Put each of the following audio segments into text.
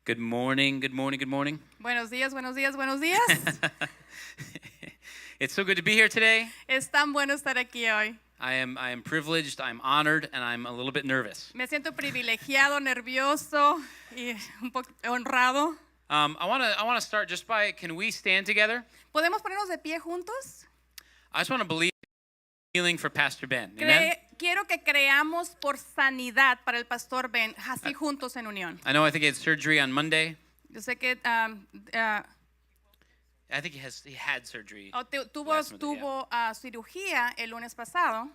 Good morning, good morning, good morning. Buenos días, buenos días, buenos días. It's so good to be here today. Es tan bueno estar aquí hoy. I am privileged, I'm honored, and I'm a little bit nervous. Me siento privilegiado, nervioso y un poco honrado. I want to start just by, can we stand together? ¿Podemos ponernos de pie juntos? I just want to believe healing for Pastor Ben. Amen? Quiero que creamos por sanidad para el pastor Ben, así juntos en unión. I know I think he had surgery on Monday. Yo sé que I think he had surgery. tuvo last Monday, yeah. cirugía el lunes pasado.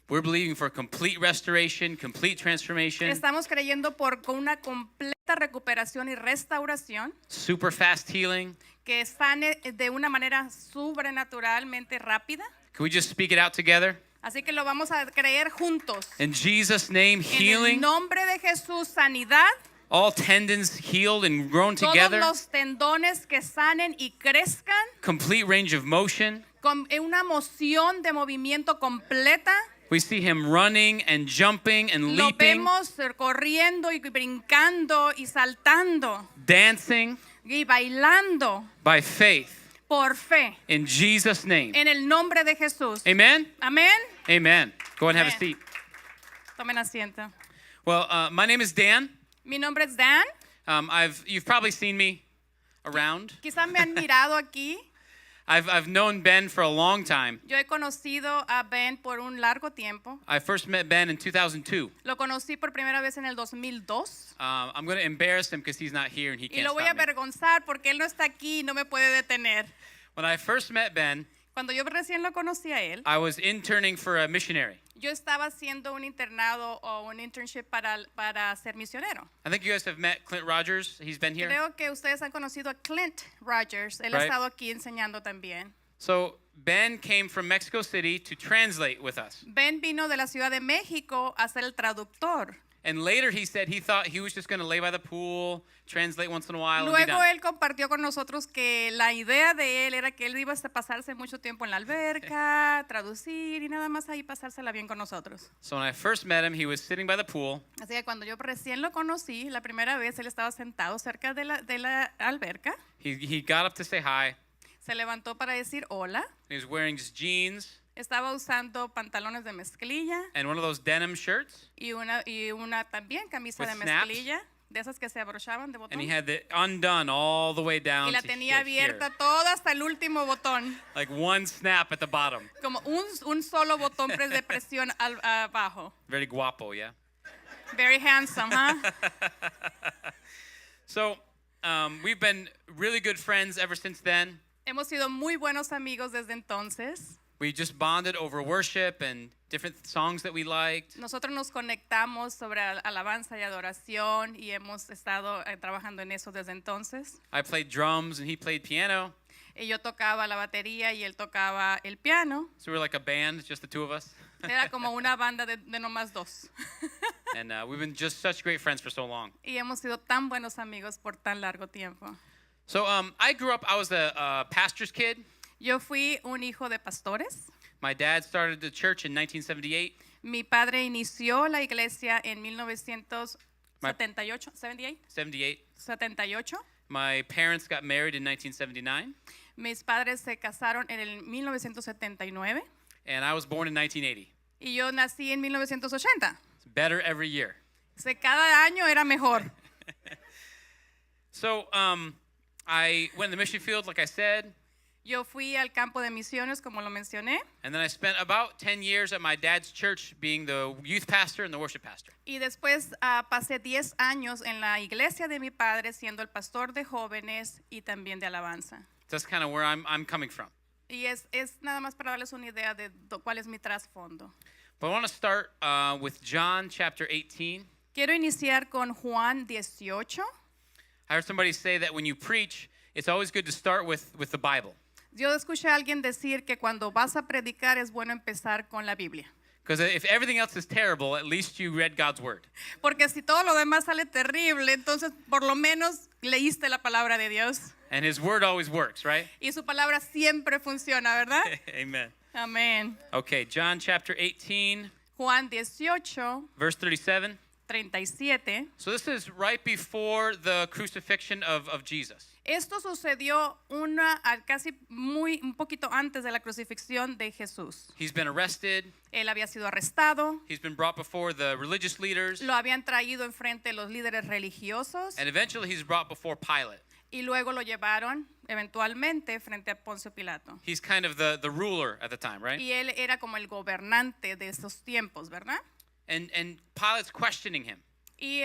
We're believing for complete restoration, complete transformation, Estamos creyendo por con una completa recuperación y restauración, super fast healing. que sane de una manera sobrenaturalmente rápida. Can we just speak it out together? Así que lo vamos a creer juntos. In Jesus' name, En el healing, nombre de Jesús, sanidad. all tendons healed and grown Todos together, los tendones que sanen y crezcan complete range of motion. con una moción de movimiento completa. We see him running and jumping and Lo leaping, vemos corriendo y brincando y saltando dancing y bailando by faith por fe. in Jesus' name. En el nombre de Jesús. Amen? Amén. Amen. Go ahead and have a Amen. seat. Tomen asiento. Well, my name is Dan. Mi nombre es Dan. You've probably seen me around. Quizás me han mirado aquí. I've known Ben for a long time. Yo he conocido a Ben por un largo tiempo. I first met Ben in 2002. Lo conocí por primera vez en el 2002. I'm going to embarrass him because he's not here and he Y can't lo voy a stop me. avergonzar porque él no está aquí y no me puede detener. When I first met Ben, Cuando yo recién lo conocí a él, I was interning for a missionary. yo estaba haciendo un internado o un internship para ser misionero. I think you guys have met Clint Rogers. He's been here. Creo que ustedes han conocido a Clint Rogers. Él ha Right. estado aquí enseñando también. So Ben came from Mexico City to translate with us. Ben vino de la Ciudad de México a ser el traductor. And later he said he thought he was just going to lay by the pool, translate once in a while, and be Luego done. él compartió con nosotros que la idea de él era que él iba a pasarse mucho tiempo en la alberca, traducir y nada más ahí pasársela bien con nosotros. So when I first met him, he was sitting by the pool. Así que cuando yo recién lo conocí, la primera vez él estaba sentado cerca de la alberca, He got up to say hi. se levantó para decir hola, He was wearing just jeans estaba usando pantalones de mezclilla and one of those denim shirts. y una también camisa With de snaps. mezclilla, de esas que se abrochaban de botón. And he had it undone all the way down Y la to tenía here. abierta toda hasta el último botón, Like one snap at the bottom. como un solo botón de presión abajo. Very guapo, yeah? Very handsome, huh? So we've been really good friends ever since then. Hemos sido muy buenos amigos desde entonces. We just bonded over worship and different songs that we liked. Nosotros nos conectamos sobre alabanza y adoración y hemos estado trabajando en eso desde entonces. I played drums and he played piano. Y yo tocaba la batería y él tocaba el piano. So we're like a band, just the two of us. Era como una banda de nomás dos. And we've been just such great friends for so long. Y hemos sido tan buenos amigos por tan largo tiempo. So I grew up, I was a pastor's kid. Yo fui un hijo de pastores. My dad started the church in 1978. Mi padre inició la iglesia en 1978. 78. 78. My parents got married in 1979. Mis padres se casaron en el 1979. And I was born in 1980. Y yo nací en 1980. It's better every year. Cada año era mejor. So I went in the mission field, like I said. Yo fui al campo de misiones, como lo mencioné. And then I spent about 10 years at my dad's church being the youth pastor and the worship pastor. Y después pasé 10 años en la iglesia de mi padre, siendo el pastor de jóvenes y también de alabanza. That's kind of where I'm coming from. Y es nada más para darles una idea de cuál es mi trasfondo. But I want to start with John chapter 18. Quiero iniciar con Juan 18. I heard somebody say that when you preach, it's always good to start with the Bible. Yo escuché a alguien decir que cuando vas a predicar es bueno empezar con la Biblia. Because if everything else is terrible, at least you read God's word. Porque si todo lo demás sale terrible, entonces por lo menos leíste la palabra de Dios. And his word always works, right? Y su palabra siempre funciona, ¿verdad? Amen. Amén. Okay, John chapter 18, Juan 18, verse 37. 37. So this is right before the crucifixion of Jesus. Esto sucedió casi un poquito antes de la crucifixión de Jesús. He's been arrested. Él había sido arrestado, He's been brought before the religious leaders. lo habían traído enfrente de los líderes religiosos And eventually he's brought before Pilate. y luego lo llevaron eventualmente frente a Poncio Pilato. He's kind of the ruler at the time, right? Y él era como el gobernante de esos tiempos, ¿verdad? And Pilate's questioning him. Y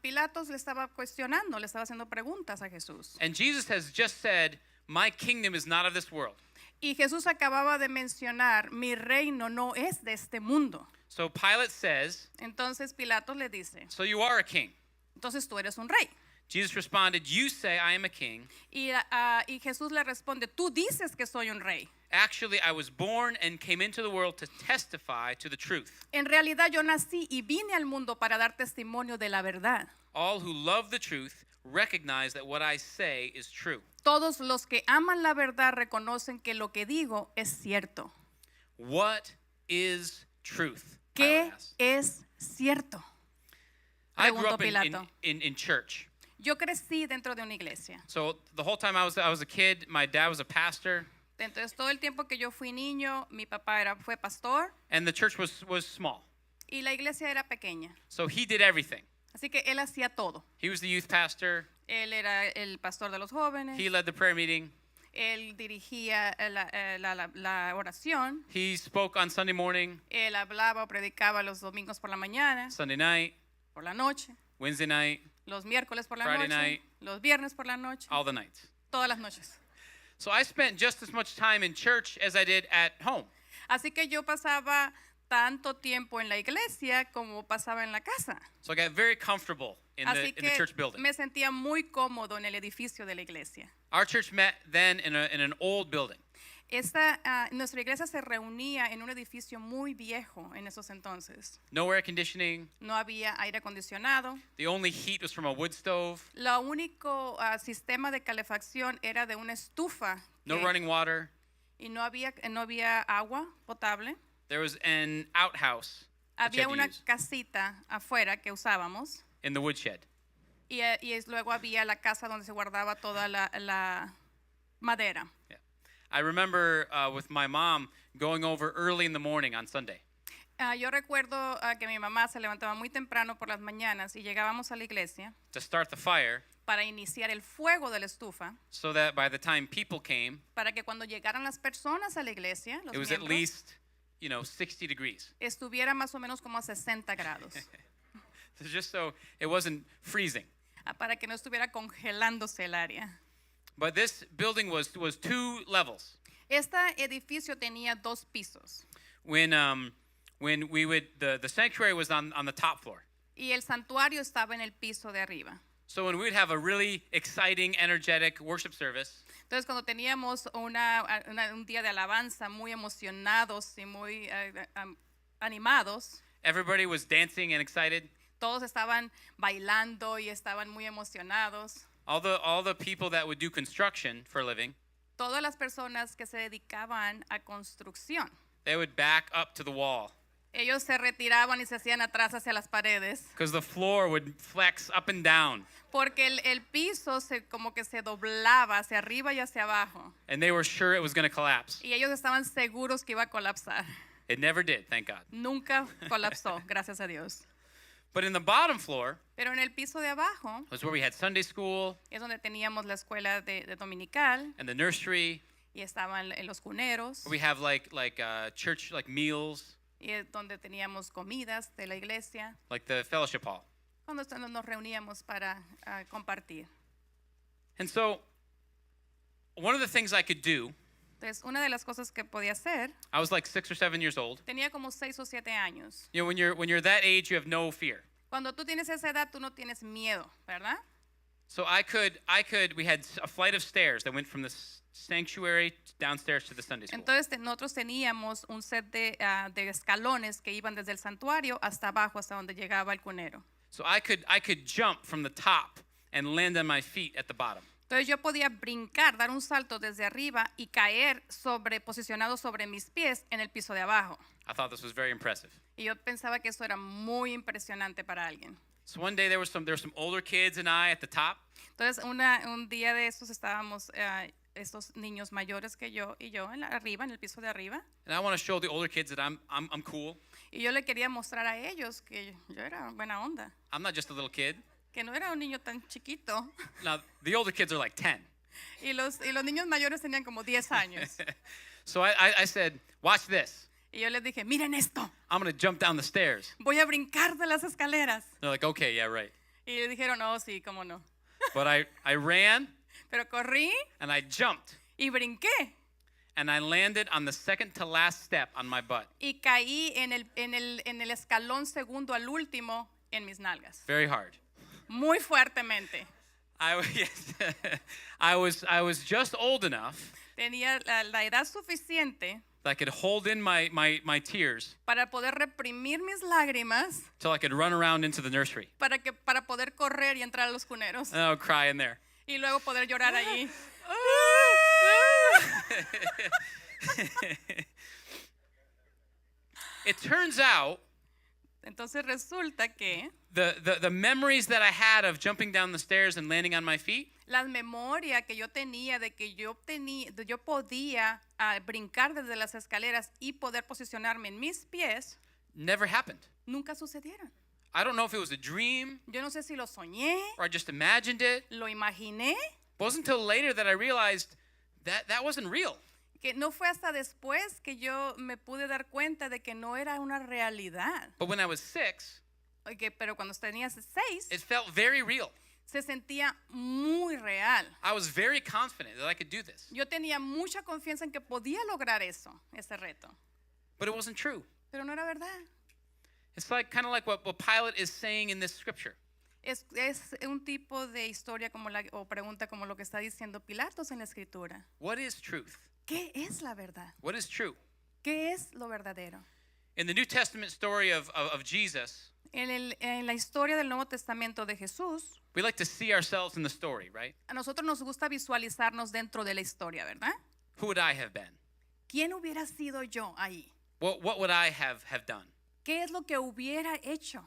Pilatos le estaba cuestionando, le estaba haciendo preguntas a Jesús. And Jesus has just said, "My kingdom is not of this world." Y Jesús acababa de mencionar, mi reino no es de este mundo. So Pilate says, Entonces Pilatos le dice, "So you are a king." entonces tú eres un rey. Jesus responded, "You say I am a king. Y Jesús le responde, tú dices que soy un rey. Actually, I was born and came into the world to testify to the truth. En realidad yo nací y vine al mundo para dar testimonio de la verdad. All who love the truth recognize that what I say is true." Todos los que aman la verdad reconocen que lo que digo es cierto. What is truth? ¿Qué Pilate asked. es cierto? I grew Preguntó up in Pilato. church. Yo crecí dentro de una iglesia. So the whole time I was a kid, my dad was a pastor, Entonces todo el tiempo que yo fui niño, mi papá fue pastor and the church was small. y la iglesia era pequeña. So he did everything. Así que él hacía todo. He was the youth pastor. Él era el pastor de los jóvenes. He led the prayer meeting. Él dirigía la oración. He spoke on Sunday morning, Él hablaba o predicaba los domingos por la mañana, Sunday night, por la noche, Wednesday night, los miércoles por la Friday noche, night. los viernes por la noche, all the nights. todas las noches. So I spent just as much time in church as I did at home. Así que yo pasaba tanto tiempo en la iglesia como pasaba en la casa. So I got very comfortable in Así the que church building. me sentía muy cómodo en el edificio de la iglesia. Our church met then in an old building. Nuestra iglesia se reunía en un edificio muy viejo en esos entonces. No air conditioning. No había aire acondicionado. The only heat was from a wood stove. Lo único sistema de calefacción era de una estufa. No running water. Y no había agua potable. There was an outhouse that you Había had to una use casita afuera que usábamos. in the woodshed. Luego había la casa donde se guardaba toda la madera. Yeah. I remember with my mom going over early in the morning on Sunday. Yo recuerdo que mi mamá se levantaba muy temprano por las mañanas y llegábamos a la iglesia To start the fire para iniciar el fuego de la estufa, so that by the time people came, para que cuando llegaran las personas a la iglesia, los it was at miembros, least, 60 degrees. estuviera más o menos como a 60 grados, So just so it wasn't freezing. para que no estuviera congelándose el área. But this building was 2 levels. Este edificio tenía 2 pisos When we would the sanctuary was on the top floor. y el santuario estaba en el piso de arriba. So when we would have a really exciting, energetic worship service, Entonces, cuando teníamos un día de alabanza muy emocionados y muy animados, everybody was dancing and excited. todos estaban bailando y estaban muy emocionados. All the people that would do construction for a living, Todas las personas que se dedicaban a construcción, they would back up to the wall ellos se retiraban y se hacían atrás hacia las paredes, because the floor would flex up and down, porque el piso como que se doblaba hacia arriba y hacia abajo. and they were sure it was going to collapse. Y ellos estaban seguros que iba a colapsar. It never did, thank God. Nunca colapsó, gracias a Dios. But in the bottom floor Pero en el piso de abajo was where we had Sunday school es donde teníamos la escuela de dominical and the nursery. y estaban en los cuneros We have like church meals, y es donde teníamos comidas de la iglesia, like the fellowship hall. cuando nos reuníamos para compartir. And so one of the things I could do, Entonces, una de las cosas que podía hacer, I was like 6 or 7 years old. tenía como 6 o 7 años. You know, when you're that age, you have no fear. Cuando tú tienes esa edad, tú no tienes miedo, ¿verdad? So we had a flight of stairs that went from the sanctuary downstairs to the Sunday school. Entonces, nosotros teníamos un set de escalones que iban desde el santuario hasta abajo, hasta donde llegaba el cunero. So I could jump from the top and land on my feet at the bottom. Entonces yo podía brincar, dar un salto desde arriba y caer posicionado sobre mis pies en el piso de abajo. I thought this was very impressive. Y yo pensaba que eso era muy impresionante para alguien. So one day there were some older kids and I at the top, Entonces un día de estos estábamos estos niños mayores que yo y yo arriba, en el piso de arriba. and I want to show the older kids that I'm cool. Y yo le quería mostrar a ellos que yo era buena onda, I'm not just a little kid. que no era un niño tan chiquito. Now the older kids are like 10. Y los niños mayores tenían como 10 años. So I said, watch this. Y yo les dije, miren esto, I'm going to jump down the stairs. voy a brincar de las escaleras. They're like, okay, yeah, right. Y le dijeron, oh, sí, cómo no. But I ran Pero corrí and I jumped y brinqué. and I landed on the second to last step on my butt. Y caí en el escalón segundo al último en mis nalgas. Very hard. Muy fuertemente. Yes. I was just old enough Tenía la edad suficiente that I could hold in my tears para poder reprimir mis lágrimas, till I could run around into the nursery. para poder correr y entrar a los cuneros. And I would cry in there. Y luego poder llorar allí. It turns out Entonces resulta que the memories that I had of jumping down the stairs and landing on my feet, la memoria que yo tenía de que yo podía brincar desde las escaleras y poder posicionarme en mis pies, never happened. nunca sucedieron. I don't know if it was a dream Yo no sé si lo soñé, or I just imagined it. lo imaginé, It wasn't until later that I realized that wasn't real. que no fue hasta después que yo me pude dar cuenta de que no era una realidad. But when I was 6, Pero cuando tenía 6, it felt very real. se sentía muy real. I was very confident that I could do this. Yo tenía mucha confianza en que podía lograr ese reto. But it wasn't true. Pero no era verdad. It's like kind of like what Pilate is saying in this scripture. Es un tipo de historia o pregunta como lo que está diciendo Pilatos en la escritura. What is truth? ¿Qué es la verdad? What is true? ¿Qué es lo verdadero? In the New Testament story of Jesus, En la historia del Nuevo Testamento de Jesús, we like to see ourselves in the story, right? a nosotros nos gusta visualizarnos dentro de la historia, ¿verdad? Who would I have been? ¿Quién hubiera sido yo ahí? What would I have done? ¿Qué es lo que hubiera hecho?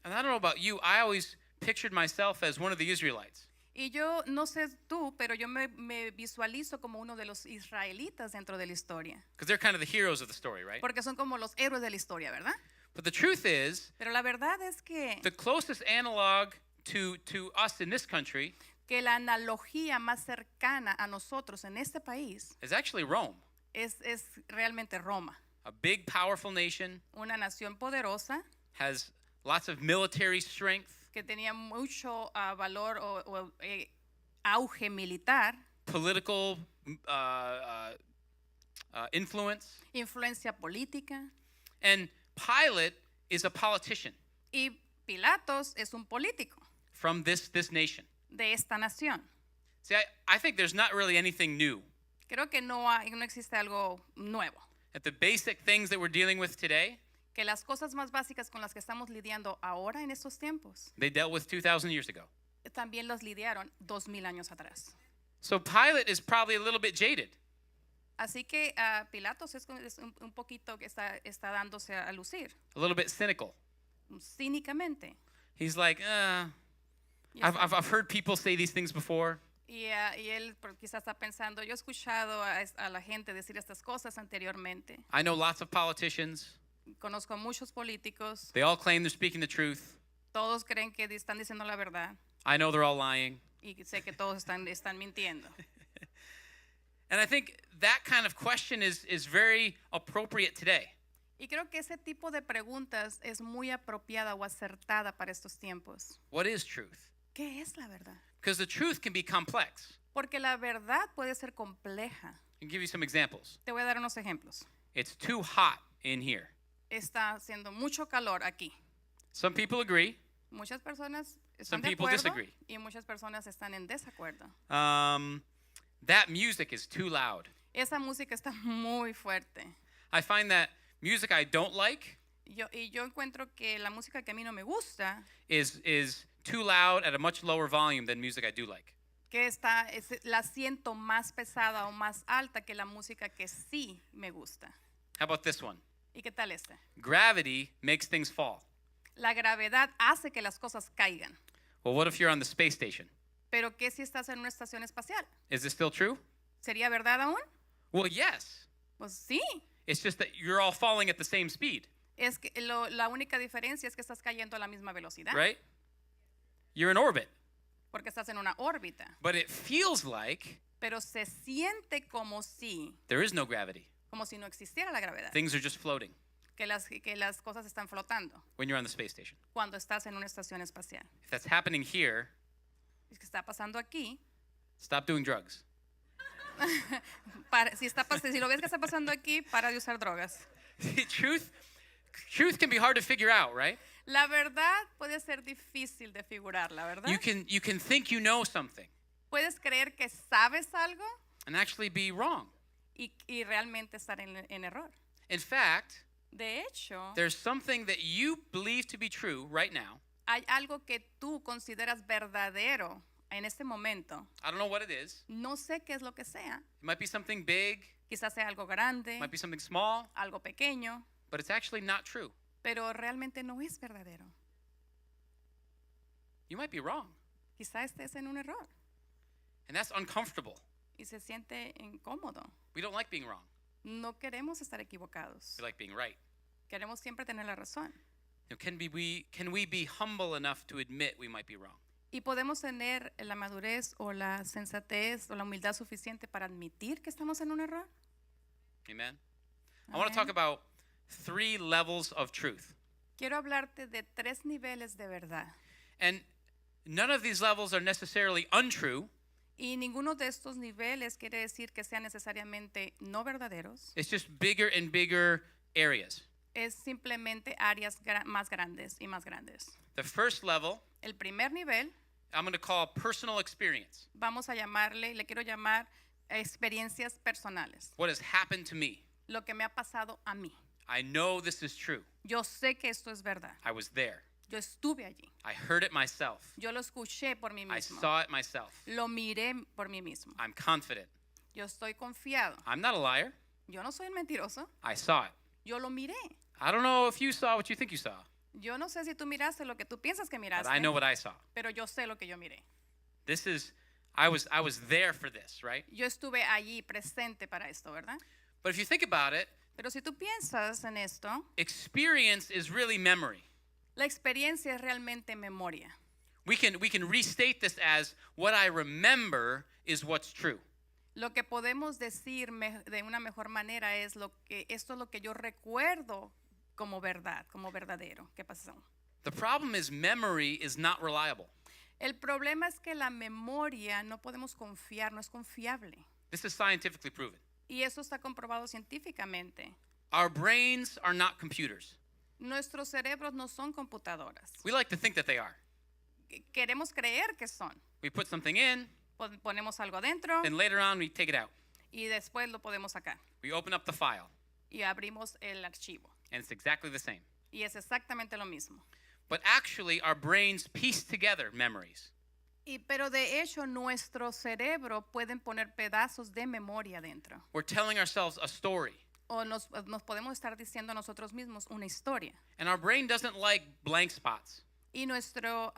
And I don't know about you, I always pictured myself as one of the Israelites. Y yo no sé tú, pero yo me visualizo como uno de los israelitas dentro de la historia. Because they're kind of the heroes of the story, right? Porque son como los héroes de la historia, ¿verdad? But the truth is, Pero la verdad es que the closest analog to us in this country la analogía más cercana a nosotros en este país is actually Rome, es realmente Roma. a big, powerful nation, Una nación poderosa has lots of military strength, que tenía mucho valor o auge militar, political influence, influencia política. and Pilate is a politician Y Pilatos es un político from this nation. de esta nación. See, I think there's not really anything new. Creo que no existe algo nuevo. That the basic things that we're dealing with today, Que las cosas más básicas con las que estamos lidiando ahora en estos tiempos, they dealt with 2,000 years ago. también los lidiaron 2000 años atrás. So Pilate is probably a little bit jaded. Así que Pilatos es un poquito que está dándose a lucir, A little bit cynical. cínicamente. He's like, Y, I've heard people say these things before. y él quizás está pensando, yo he escuchado a la gente decir estas cosas anteriormente. I know lots of politicians. Conozco a muchos políticos, They all claim they're speaking the truth. todos creen que están diciendo la verdad I know they're all lying. y sé que todos están mintiendo. And I think that kind of question is very appropriate today. Y creo que ese tipo de preguntas es muy apropiada o acertada para estos tiempos. What is truth? ¿Qué es la verdad? Because the truth can be complex. Porque la verdad puede ser compleja. I'll give you some examples. Te voy a dar unos ejemplos. It's too hot in here. Está haciendo mucho calor aquí. Some people agree. Muchas personas Some están de people acuerdo disagree. y muchas personas están en desacuerdo. That music is too loud. Esa música está muy fuerte. I find that music I don't like Yo encuentro que la música que a mí no me gusta is too loud at a much lower volume than music I do like. que la siento más pesada o más alta que la música que sí me gusta. How about this one? ¿Y qué tal este? Gravity makes things fall. La gravedad hace que las cosas caigan. Well, what if you're on the space station? Pero ¿qué si estás en una estación espacial? Is this still true? ¿Sería verdad aún? Well, yes. Pues sí. It's just that you're all falling at the same speed, Es que la única diferencia es que estás cayendo a la misma velocidad. right? You're in orbit, Porque estás en una órbita. but it feels like Pero se siente como si there is no gravity. no existiera la gravedad. Things are just floating Que las cosas están flotando when you're on the space station. cuando estás en una estación espacial. If that's happening here, Es que está pasando aquí. stop doing drugs. Si lo ves que está pasando aquí, para de usar drogas. Truth can be hard to figure out, right? La verdad puede ser difícil de figurarla, ¿verdad? You can think you know something Puedes creer que sabes algo and actually be wrong. y realmente estar en error. In fact, De hecho, there's something that you believe to be true right now. hay algo que tú consideras verdadero en este momento. I don't know what it is. No sé qué es lo que sea. It might be something big, Quizás sea algo grande, it might be something small, algo pequeño, but it's actually not true. pero realmente no es verdadero. You might be wrong, Quizás estés en un error and that's uncomfortable. y se siente incómodo. We don't like being wrong. No queremos estar equivocados. We like being right. Queremos siempre tener la razón. Can we be humble enough to admit we might be wrong? Y podemos tener la madurez o la sensatez o la humildad suficiente para admitir que estamos en un error. Amen. I want to talk Amén. about 3 levels of truth. Quiero hablarte de 3 niveles de verdad. And none of these levels are necessarily untrue. Y ninguno de estos niveles quiere decir que sean necesariamente no verdaderos. It's just bigger and bigger areas. Es simplemente áreas más grandes y más grandes. The first level, El primer nivel, I'm going to call personal experience. vamos a llamarle, le quiero llamar experiencias personales. What has happened to me. Lo que me ha pasado a mí. I know this is true. Yo sé que esto es verdad. I was there. Yo estuve allí. I heard it myself. Yo lo escuché por mí I mismo. saw it myself. Lo miré por mí mismo. I'm confident. Yo estoy confiado. I'm not a liar. Yo no soy un mentiroso. I saw it. Yo lo miré. I don't know if you saw what you think you saw, Yo no sé si tú miraste lo que tú piensas que but miraste. I know what I saw. Pero yo sé lo que yo miré. I was there for this, right? Yo estuve allí presente para esto, ¿verdad? But if you think about it, Pero si tú piensas en esto, experience is really memory. la experiencia es realmente memoria. We can restate this as what I remember is what's true. Lo que podemos decir de una mejor manera es esto es lo que yo recuerdo como verdad, como verdadero. ¿Qué pasó? The problem is memory is not reliable. El problema es que la memoria no podemos confiar, no es confiable. This is scientifically proven. Y eso está comprobado científicamente. Our brains are not computers. Nuestros cerebros no son computadoras. We like to think that they are. Queremos creer que son. We put something in, Ponemos algo adentro then later on we take it out. y después lo podemos sacar. We open up the file, Y abrimos el archivo. and it's exactly the same. Y es exactamente lo mismo. But actually, our brains piece together memories. Pero de hecho nuestro cerebro pueden poner pedazos de memoria dentro. We're telling ourselves a story. O nos podemos estar diciendo a nosotros mismos una historia. And our brain doesn't like blank spots. Y nuestro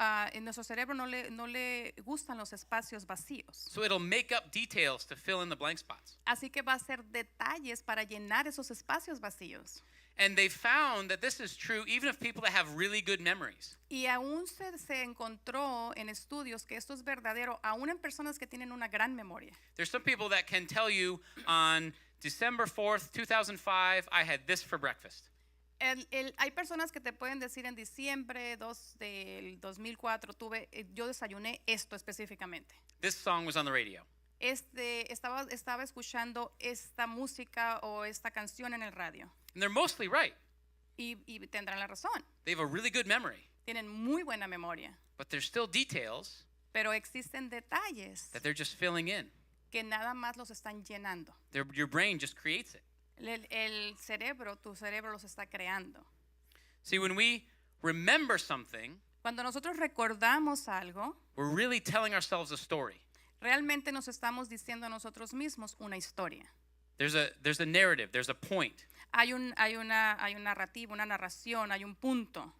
cerebro no le gustan los espacios vacíos. So it'll make up details to fill in the blank spots. Así que va a hacer detalles para llenar esos espacios vacíos. And they found that this is true even of people that have really good memories. Y aún se encontró en estudios que esto es verdadero, aún en personas que tienen una gran memoria. There's some people that can tell you on December 4th, 2005, I had this for breakfast. Hay personas que te pueden decir en diciembre del 2004, yo desayuné esto específicamente. This song was on the radio. Estaba escuchando esta música o esta canción en el radio. And they're mostly right. Y tendrán la razón. They have a really good memory. Tienen muy buena memoria. But there's still details Pero existen detalles that they're just filling in. que nada más los están llenando. Your brain just creates it. Tu cerebro los está creando. See, when we remember something, Cuando nosotros recordamos algo, we're really telling ourselves a story. Realmente nos estamos diciendo a nosotros mismos una historia. There's a narrative, there's a point. Hay un narrativo, una narración, hay un punto.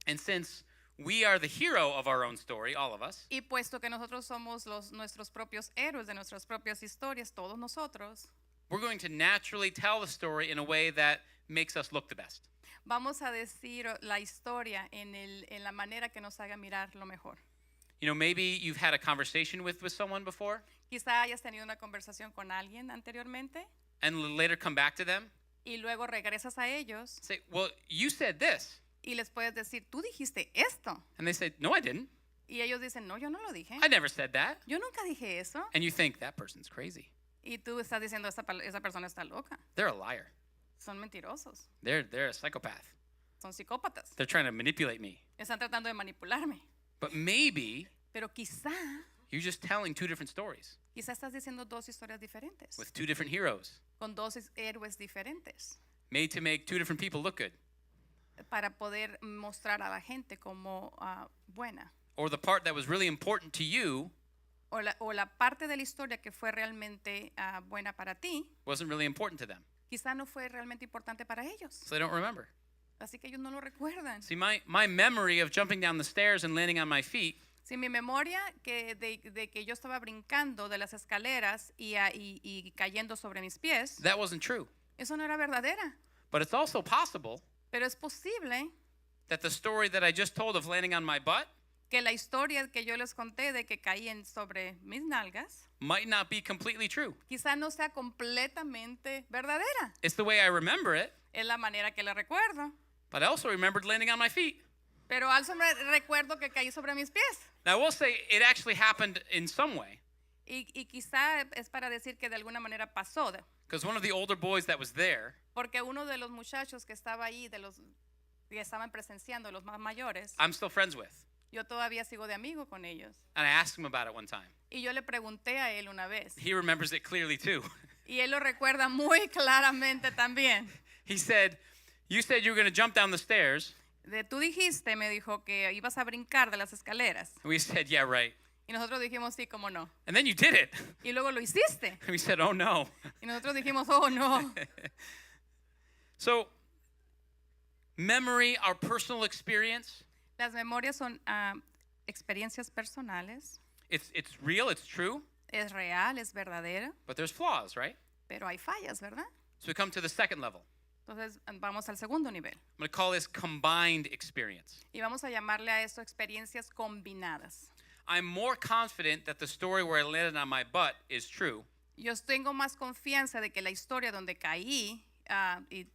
And since we are the hero of our own story, all of us, Y puesto que nosotros somos nuestros propios héroes de nuestras propias historias, todos nosotros, we're going to naturally tell the story in a way that makes us look the best. vamos a decir la historia en la manera que nos haga mirar lo mejor. You know, maybe you've had a conversation with someone before Quizá hayas tenido una conversación con alguien anteriormente and later come back to them, y luego regresas a ellos say, well, you said this. y les puedes decir, tú dijiste esto. And they say, no, I didn't. Y ellos dicen, no, yo no lo dije. I never said that. Yo nunca dije eso. And you think, that person's crazy. Y tú estás diciendo, esa persona está loca. They're a liar. Son mentirosos. They're a psychopath. Son psicópatas. They're trying to manipulate me. Están tratando de manipularme. But maybe Pero quizá you're just telling two different stories estás diciendo dos historias diferentes. with two different heroes, Con dos héroes diferentes. made to make two different people look good. Para poder mostrar a la gente como buena. Or the part that was really important to you O la parte de la historia que fue realmente buena para ti, wasn't really important to them. quizá no fue realmente importante para ellos. So they don't remember. Así que ellos no lo recuerdan. See, my memory of jumping down the stairs and landing on my feet Si mi memoria de que yo estaba brincando de las escaleras y cayendo sobre mis pies, that wasn't true. eso no era verdadera. But it's also possible Pero es posible that the story that I just told of landing on my butt que la historia que yo les conté de que caí sobre mis nalgas, might not be completely true. quizá no sea completamente verdadera. It's the way I remember it, Es la manera que la recuerdo. but I also remembered landing on my feet. Pero al recuerdo que caí sobre mis pies. Now, I will say it actually happened in some way, Y quizá es para decir que de alguna manera pasó. because one of the older boys that was there, Porque uno de los muchachos que estaba ahí, de los que estaban presenciando, los más mayores, I'm still friends with. yo todavía sigo de amigo con ellos. And I asked him about it one time. Y yo le pregunté a él una vez. He remembers it clearly too. Y él lo recuerda muy claramente también. He said, you said you were going to jump down the stairs. Tú dijiste, me dijo, que ibas a brincar de las escaleras. And we said, yeah, right. Y nosotros dijimos, sí, cómo no. And then you did it. Y luego lo hiciste. And we said, oh no. Y nosotros dijimos, oh, no. So, memory, our personal experience, Las memorias son experiencias personales. it's real, it's true, Es real, es verdadera, but there's flaws, right? pero hay fallas, ¿verdad? So we come to the second level. Entonces vamos al segundo nivel. I'm going to call this combined experience. Y vamos a llamarle a esto experiencias combinadas. I'm more confident that the story where I landed on my butt is true Yo tengo más confianza de que la historia donde caí y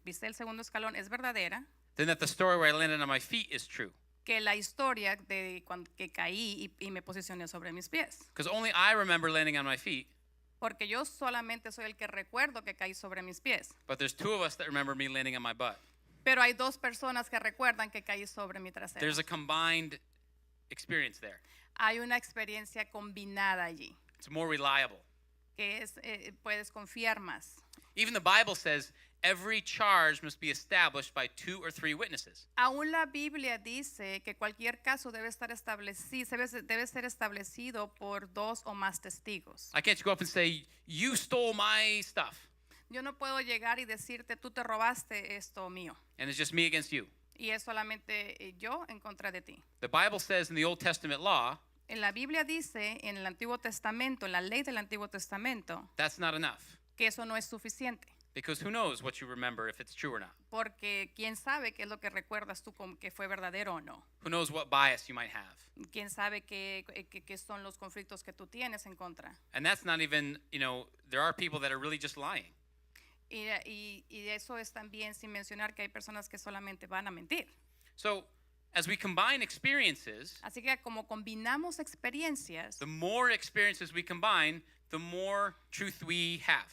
pisé el segundo escalón es verdadera than that the story where I landed on my feet is true. que la historia de cuando que caí y me posicioné sobre mis pies. Because only I remember landing on my feet, Porque yo solamente soy el que recuerdo que caí sobre mis pies. but there's two of us that remember me landing on my butt. Pero hay dos personas que recuerdan que caí sobre mi trasero. There's a combined experience there. Hay una experiencia combinada allí, It's more reliable. que es, puedes confiar más. Even the Bible says every charge must be established by 2 or 3 witnesses. Aún la Biblia dice que cualquier caso debe estar establecido, debe ser establecido por dos o más testigos. I can't go up and say, you stole my stuff, Yo no puedo llegar y decirte, tú te robaste esto mío. and it's just me against you. Y es solamente yo en contra de ti. The Bible says in the Old Testament law, En la Biblia dice, en el Antiguo Testamento, en la ley del Antiguo Testamento, that's not enough. que eso no es suficiente. Because who knows what you remember if it's true or not? Porque quién sabe qué es lo que recuerdas tú que fue verdadero o no. Who knows what bias you might have? Quién sabe qué son los conflictos que tú tienes en contra. And that's not even, there are people that are really just lying. Y eso es también sin mencionar que hay personas que solamente van a mentir. So, as we combine experiences, Así que como combinamos experiencias, the more experiences we combine, the more truth we have.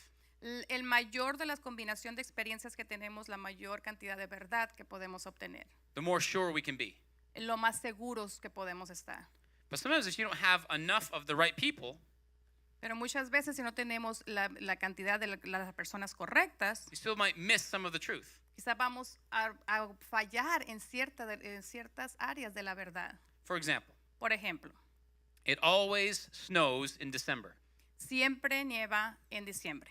el mayor de las combinación de experiencias que tenemos, la mayor cantidad de verdad que podemos obtener. The more sure we can be. Lo más seguros que podemos estar. But sometimes if you don't have enough of the right people, Pero muchas veces si no tenemos la cantidad de las personas correctas, you still might miss some of the truth. quizá vamos a fallar en ciertas áreas de la verdad. For example, Por ejemplo, It always snows in December. Siempre nieva en diciembre.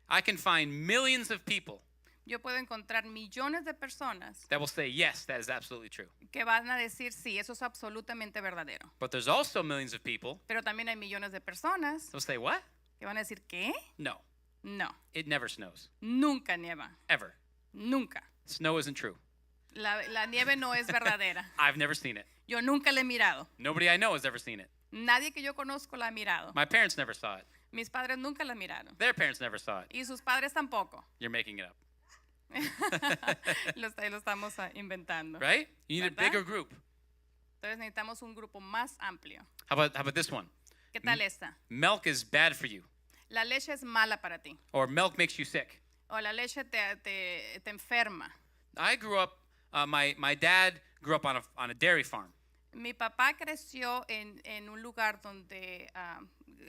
I can find millions of people Yo puedo encontrar millones de personas that will say, yes, that is absolutely true. que van a decir, sí, eso es absolutamente verdadero. But there's also millions of people Pero también hay millones de personas that will say, what? que van a decir, ¿qué? No, No, it never snows. nunca nieva, Ever. nunca. Snow isn't true. La nieve no es verdadera. I've never seen it. Yo nunca la he mirado. Nobody I know has ever seen it. Nadie que yo conozco la ha mirado. My parents never saw it. Mis padres nunca la miraron. Their parents never saw it. Y sus padres tampoco. You're making it up, Lo estamos inventando. right? You need a ¿Verdad? bigger group. Entonces necesitamos un grupo más amplio. How about this one? ¿Qué tal esta? Milk is bad for you, La leche es mala para ti. or milk makes you sick. O la leche te enferma. I grew up, my dad grew up on a dairy farm. Mi papá creció en un lugar donde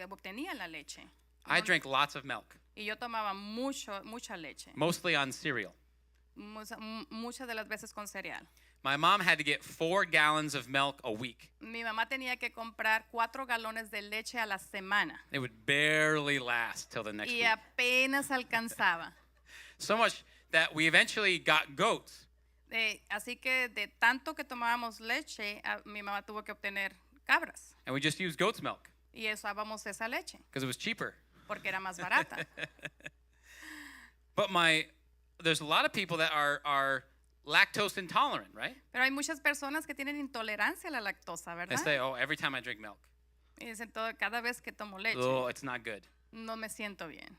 obtenía la leche. I drank lots of milk, Y yo tomaba mucha leche. mostly on cereal. Muchas de las veces con cereal. My mom had to get 4 gallons of milk a week. Mi mamá tenía que comprar 4 galones de leche a la semana. It would barely last till the next Y week. apenas alcanzaba. So much that we eventually got goats. Así que de tanto que tomábamos leche, mi mamá tuvo que obtener cabras. And we just used goat's milk Y usábamos esa leche because it was cheaper. porque era más barata. But there's a lot of people that are lactose intolerant, right? Pero hay muchas personas que tienen intolerancia a la lactosa, They ¿verdad? say, oh, every time I drink milk, Y dicen cada vez que tomo leche, oh, it's not good. no me siento bien.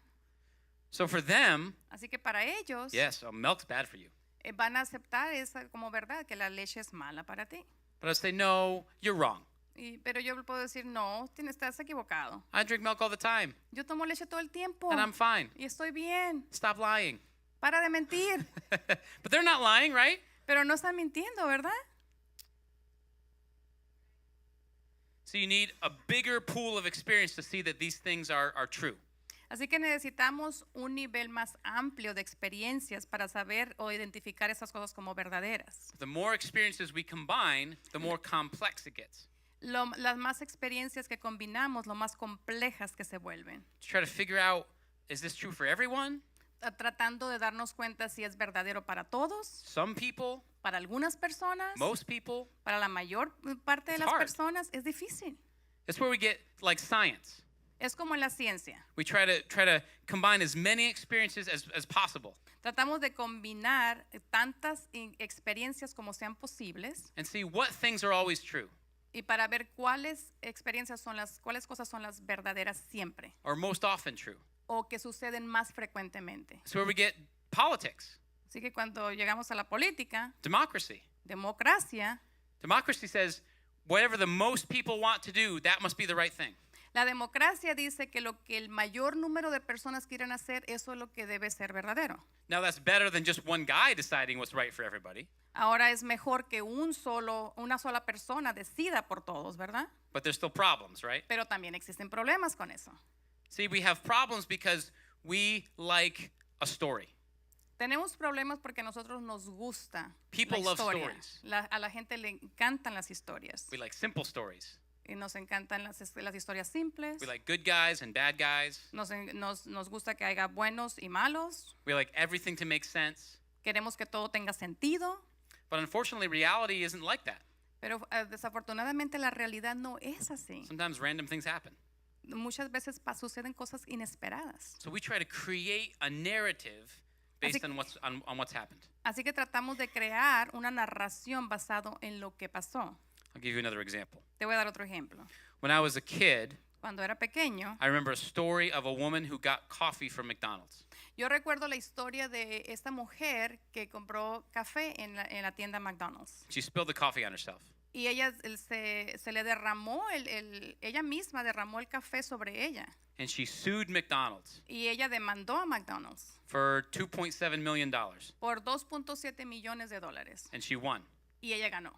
So for them, Así que para ellos yes, milk's bad for you. Van a aceptar esa como verdad, que la leche es mala para ti. But I say, no, you're wrong. Pero yo le puedo decir, no, estás equivocado. I drink milk all the time, Yo tomo leche todo el tiempo and I'm fine. y estoy bien. Stop lying. Para de mentir. But they're not lying, right? Pero no están mintiendo, ¿verdad? So you need a bigger pool of experience to see that these things are true. Así que necesitamos un nivel más amplio de experiencias para saber o identificar esas cosas como verdaderas. The more experiences we combine, the more complex it gets. Las más experiencias que combinamos, lo más complejas que se vuelven. To try to figure out, is this true for everyone? Tratando de darnos cuenta si es verdadero para todos, Some people, para algunas personas, most people. para la mayor parte de It's las hard. personas, es difícil. It's where we get like science. Es como en la ciencia. We try to combine as many experiences as possible Tratamos de combinar tantas experiencias como sean posibles and see what things are always true y para ver cuáles cosas son las verdaderas siempre or most often true. o que suceden más frecuentemente. It's where we get politics, Así que cuando llegamos a la política, democracy. democracia, Democracy says whatever the most people want to do, that must be the right thing. la democracia dice que lo que el mayor número de personas quieran hacer, eso es lo que debe ser verdadero. Now that's better than just one guy deciding what's right for everybody, Ahora es mejor que una sola persona decida por todos, ¿verdad? but there's still problems, right? Pero también existen problemas con eso. See, we have problems because we like a story. Tenemos problemas porque a nosotros nos gusta People la love historia. stories. A la gente le encantan las historias. We like simple stories. Y nos encantan las historias simples. We like good guys and bad guys. Nos gusta que haya buenos y malos. We like everything to make sense. Queremos que todo tenga sentido. But unfortunately, reality isn't like that. Pero desafortunadamente la realidad no es así. Sometimes random things happen. Muchas veces suceden cosas inesperadas. So we try to create a narrative based Así- on what's happened. Así que tratamos de crear una narración basado en lo que pasó. I'll give you another example. Te voy a dar otro ejemplo. When I was a kid, Cuando era pequeño, I remember a story of a woman who got coffee from McDonald's. yo recuerdo la historia de esta mujer que compró café en la tienda McDonald's. She spilled the coffee on herself. Y ella se le derramó, ella misma derramó el café sobre ella. And she sued McDonald's Y ella demandó a McDonald's for $2.7 million. por 2.7 millones de dólares. And she won. Y ella ganó.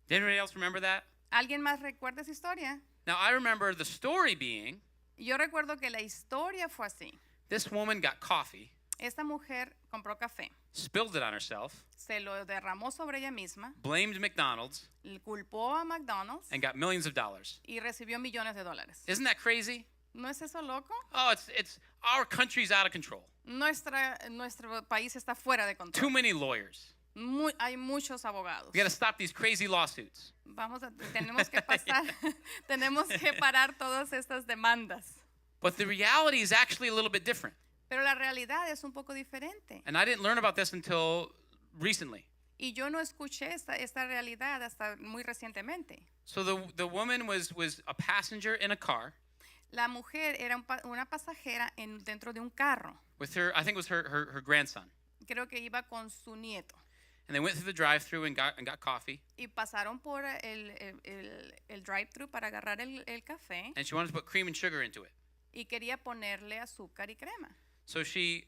Did anybody else remember that? ¿Alguien más recuerda esa historia? Now, I remember the story being Yo recuerdo que la historia fue así. this woman got coffee Esta mujer compró café spilled it on herself, se lo derramó sobre ella misma, blamed McDonald's, culpó a McDonald's and got millions of dollars. y recibió millones de dólares. Isn't that crazy? ¿No es eso loco? Oh, it's our country's out of control. Nuestro país está fuera de Too control. many lawyers. Hay muchos abogados. We got to stop these crazy lawsuits. Tenemos que pasar, tenemos que parar todas estas demandas. But the reality is actually a little bit different. Pero la realidad es un poco diferente. And I didn't learn about this until recently. Y yo no escuché esta realidad hasta muy recientemente. So the woman was a passenger in a car La mujer era una pasajera dentro de un carro. with her, I think it was her grandson. Creo que iba con su nieto. And they went through the drive-through and got coffee. Y pasaron por el drive-thru para agarrar el café And she wanted to put cream and sugar into it. y quería ponerle azúcar y crema. So she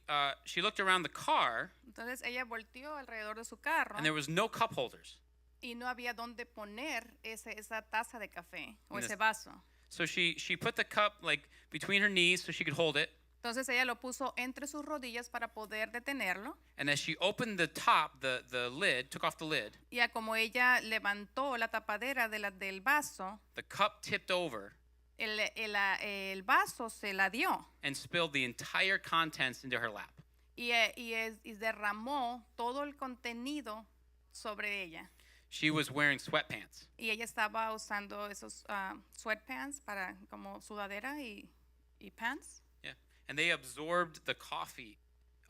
looked around the car, Entonces ella volteó alrededor de su carro and there was no cup holders. y no había dónde poner esa taza de café o And ese this- vaso. So she put the cup like between her knees so she could hold it. Entonces ella lo puso entre sus rodillas para poder detenerlo. And as she opened the top, the lid, took off the lid, Y a como ella levantó la tapadera del vaso, the cup tipped over el vaso se la dio and spilled the entire contents into her lap. y derramó todo el contenido sobre ella. She was wearing sweatpants. Y ella estaba usando esos sweatpants para como sudadera y pants. Yeah. And they absorbed the coffee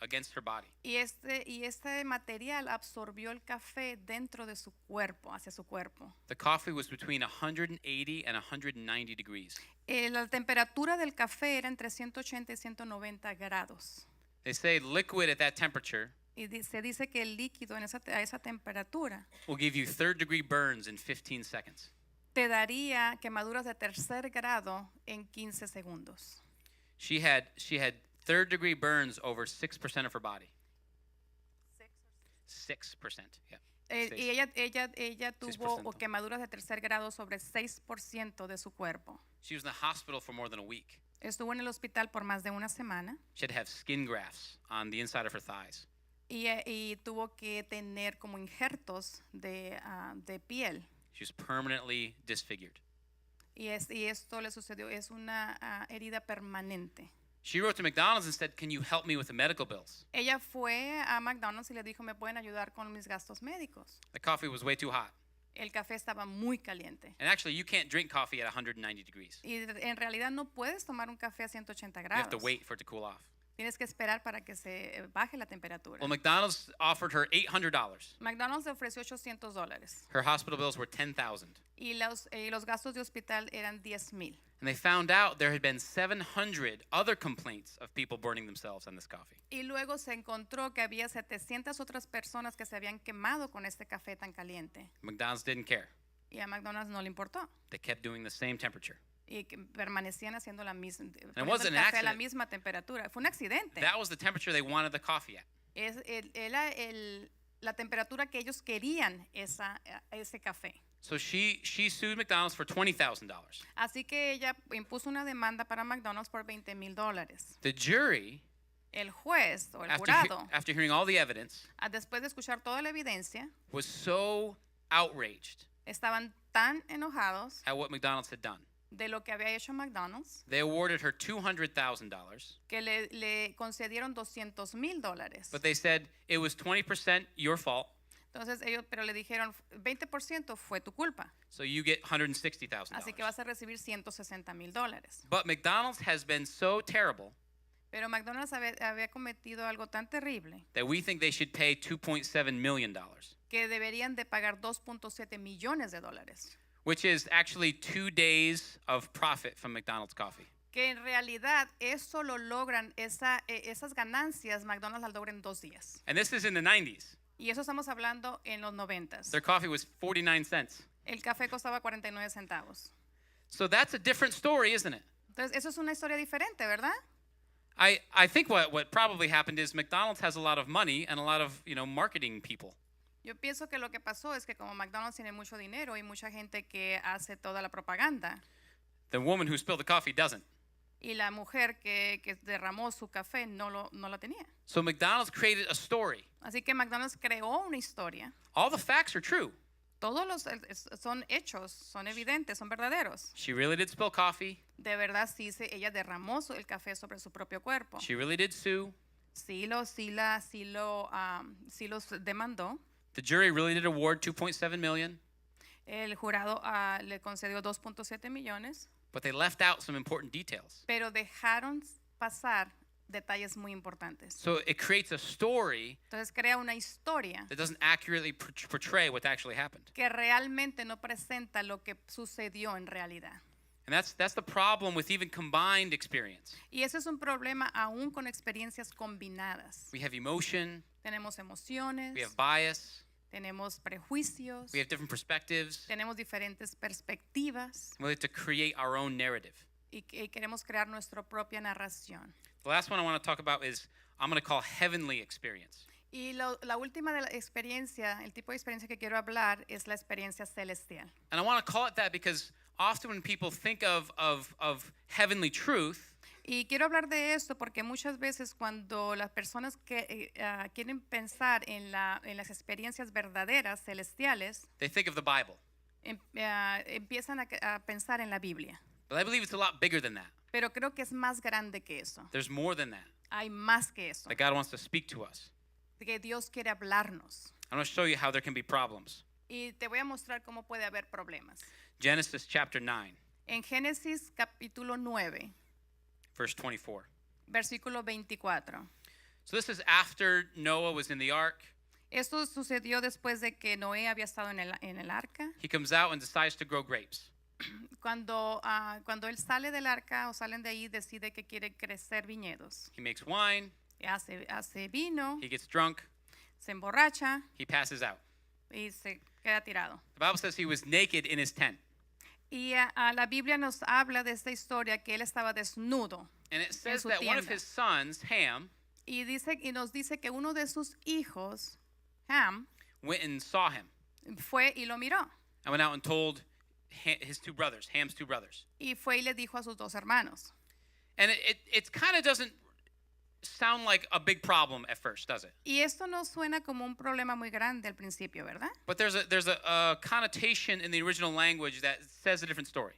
against her body. Y este material absorbió el café dentro de su cuerpo, hacia su cuerpo. The coffee was between 180 and 190 degrees. La temperatura del café era entre 180 y 190 grados. They say liquid at that temperature Y se dice que el líquido a esa temperatura will give you third-degree burns in 15 seconds. te daría quemaduras de tercer grado en 15 segundos. She had third-degree burns over 6% of her body. 6%, yeah. Y ella tuvo 6%. quemaduras de tercer grado sobre 6% de su cuerpo. She was in the hospital for more than a week. Estuvo en el hospital por más de una semana She had to have skin grafts on the inside of her thighs. y tuvo que tener como injertos de piel. She was permanently disfigured. Y esto le sucedió, es una herida permanente. She wrote to McDonald's and said, "Can you help me with the medical bills?" Ella fue a McDonald's y le dijo, ¿me pueden ayudar con mis gastos médicos? The coffee was way too hot. El café estaba muy caliente. And actually, you can't drink coffee at 190 degrees. Y en realidad no puedes tomar un café a 180 You have to grados. wait for it to cool off. Tienes que esperar para que se baje la temperatura. Well, McDonald's offered her $800. McDonald's le ofreció $800 Her hospital bills were $10,000. y los gastos de hospital eran $10,000. And they found out there had been 700 other complaints of people burning themselves on this coffee. Y luego se encontró que había 700 otras personas que se habían quemado con este café tan caliente. McDonald's didn't care. Y a McDonald's no le importó. They kept doing the same temperature. Y que permanecían haciendo la misma, wasn't poniendo el an café a la accident. misma temperatura. Fue un accidente. That was the temperature they wanted the coffee at. Era la temperatura que ellos querían ese café. So she sued McDonald's for $20,000. Así que ella impuso una demanda para McDonald's por $20,000. The jury, El juez o el after jurado, hearing all the evidence, después de escuchar toda la evidencia, was so outraged estaban tan enojados at what McDonald's had done. de lo que había hecho McDonald's They awarded her $200,000, que le concedieron $200,000. but they said it was 20% your fault, Entonces pero le dijeron 20% fue tu culpa, so you get $160,000. así que vas a recibir $160,000. But McDonald's has been so terrible Pero McDonald's había cometido algo tan terrible that we think they should pay $2.7 million, que deberían de pagar $2.7 millones de dólares. which is actually 2 days of profit from McDonald's coffee. Que en realidad eso lo logran, esas ganancias McDonald's las logran en 2 días. And this is in the 90s. Y eso estamos hablando en los 90s. Their coffee was 49 cents. El café costaba 49 centavos. So that's a different story, isn't it? Entonces, eso es una historia diferente, ¿verdad? I think what probably happened is McDonald's has a lot of money and a lot of, marketing people. Yo pienso que lo que pasó es que como McDonald's tiene mucho dinero y mucha gente que hace toda la propaganda, The woman who spilled the coffee doesn't. y la mujer que derramó su café no la tenía. So McDonald's created a story. Así que McDonald's creó una historia. All the facts are true. Todos los son hechos, son evidentes, son verdaderos. She really did spill coffee. De verdad, sí, ella derramó el café sobre su propio cuerpo. She really did sue. Sí los demandó. The jury really did award 2.7 million, El jurado le concedió 2.7 millones, but they left out some important details. pero dejaron pasar detalles muy importantes. So it creates a story Entonces crea una historia that doesn't accurately portray what actually happened. que realmente no presenta lo que sucedió en realidad. And that's the problem with even combined experience. Y ese es un problema aún con experiencias combinadas. We have emotion, Tenemos emociones, we have bias, tenemos prejuicios, we have different perspectives. tenemos diferentes perspectivas We have to create our own narrative. y queremos crear nuestra propia narración. The last one I want to talk about is I'm going to call heavenly experience. Y la última de la experiencia, el tipo de experiencia que quiero hablar es la experiencia celestial. And I want to call it that because often when people think of heavenly truth, Y quiero hablar de esto porque muchas veces cuando las personas que quieren pensar en las experiencias verdaderas celestiales, they think of the Bible. empiezan a pensar en la Biblia. But I believe it's a lot bigger than that. Pero creo que es más grande que eso. There's more than that. Hay más que eso. That God wants to speak to us. Que Dios quiere hablarnos. I'm going to show you how there can be problems. Y te voy a mostrar cómo puede haber problemas. Genesis chapter 9, En Génesis capítulo 9, verse 24. versículo 24. So this is after Noah was in the ark. Esto sucedió después de que Noé había estado en el arca. He comes out and decides to grow grapes. Cuando él sale del arca o salen de ahí, decide que quiere crecer viñedos. He makes wine. Hace vino, He gets drunk. se emborracha He passes out. y se queda tirado. The Bible says he was naked in his tent. Y la Biblia nos habla de esta historia que él estaba desnudo. And it says su that one of tienda. his sons, Ham, Y nos dice que uno de sus hijos, Ham, went and saw him. fue y lo miró. And went out and told his two brothers, Ham's two brothers. Y fue y le dijo a sus dos hermanos. And it kind of doesn't sound like a big problem at first, does it? Y esto no suena como un problema muy grande al principio, ¿verdad? But there's a connotation in the original language that says a different story.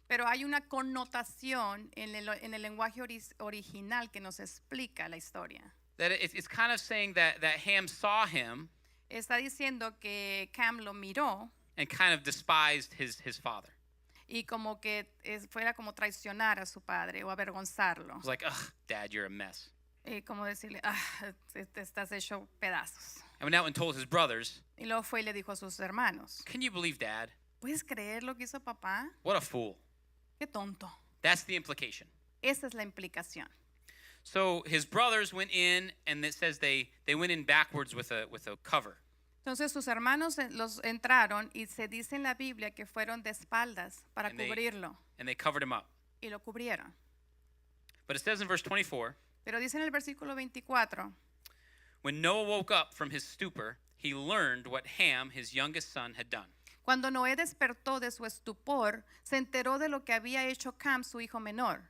Pero hay una connotación en el lenguaje original que nos explica la historia. That it's kind of saying that Ham saw him Está diciendo que Cam lo miró and kind of despised his father. y como que fuera como traicionar a su padre o avergonzarlo. It was like, ugh, Dad, you're a mess. Y como decirle, te estás hecho pedazos. And went out and told his brothers, Y luego fue y le dijo a sus hermanos, can you believe Dad? ¿puedes creer lo que hizo papá? What a fool. Qué tonto. That's the implication. Esa es la implicación. So his brothers went in, and it says they went in backwards with a cover. Entonces sus hermanos los entraron y se dice en la Biblia que fueron de espaldas para And they- cubrirlo And they covered him up. y lo cubrieron. But it says in verse 24, Pero dice en el versículo 24, when Noah woke up from his stupor, he learned what Ham, his youngest son, had done. cuando Noé despertó de su estupor, se enteró de lo que había hecho Cam, su hijo menor.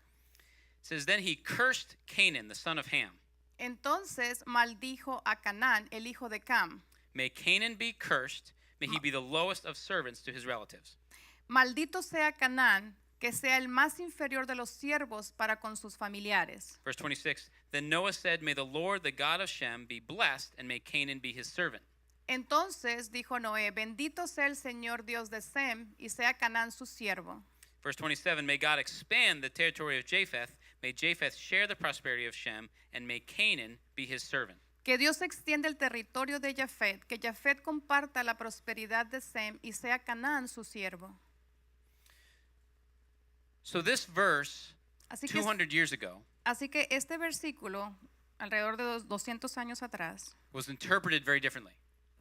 It says, then he cursed Canaan, the son of Ham. Entonces maldijo a Canaán, el hijo de Cam. May Canaan be cursed. May he be the lowest of servants to his relatives. Maldito sea Canaán, que sea el más inferior de los siervos para con sus familiares. Verse 26, then Noah said, may the Lord, the God of Shem, be blessed, and may Canaan be his servant. Entonces dijo Noé, bendito sea el Señor Dios de Sem, y sea Canaán su siervo. Verse 27, may God expand the territory of Japheth. May Japheth share the prosperity of Shem, and may Canaan be his servant. Que Dios extienda el territorio de Jafet, que Jafet comparta la prosperidad de Sem, y sea Canaán su siervo. So this verse, Así que, 200 years ago, así que este versículo, alrededor de 200 años atrás, was interpreted very differently.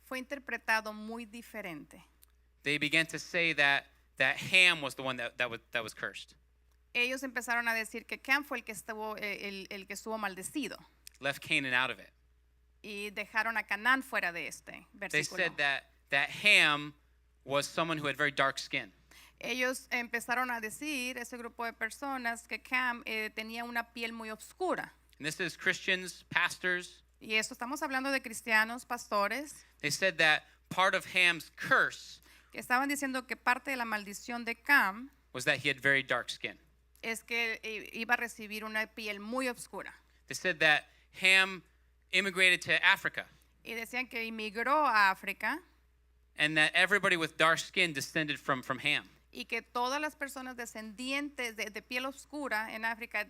fue interpretado muy diferente. They began to say that Ham was the one that was cursed. Ellos empezaron a decir que Cam fue el que estuvo maldecido Left Canaan out of it. y dejaron a Canaán fuera de este They versículo. said that Ham was someone who had very dark skin. Ellos empezaron a decir, ese grupo de personas, que Cam tenía una piel muy oscura. And this is Christians, pastors, Y esto estamos hablando de cristianos, pastores, They said that part of Ham's curse que estaban diciendo que parte de la maldición de Cam was that he had very dark skin. es que iba a recibir una piel muy oscura. They said that Ham immigrated to Africa Y decían que inmigró a África and that everybody with dark skin descended from Ham. y que todas las personas descendientes de piel oscura en África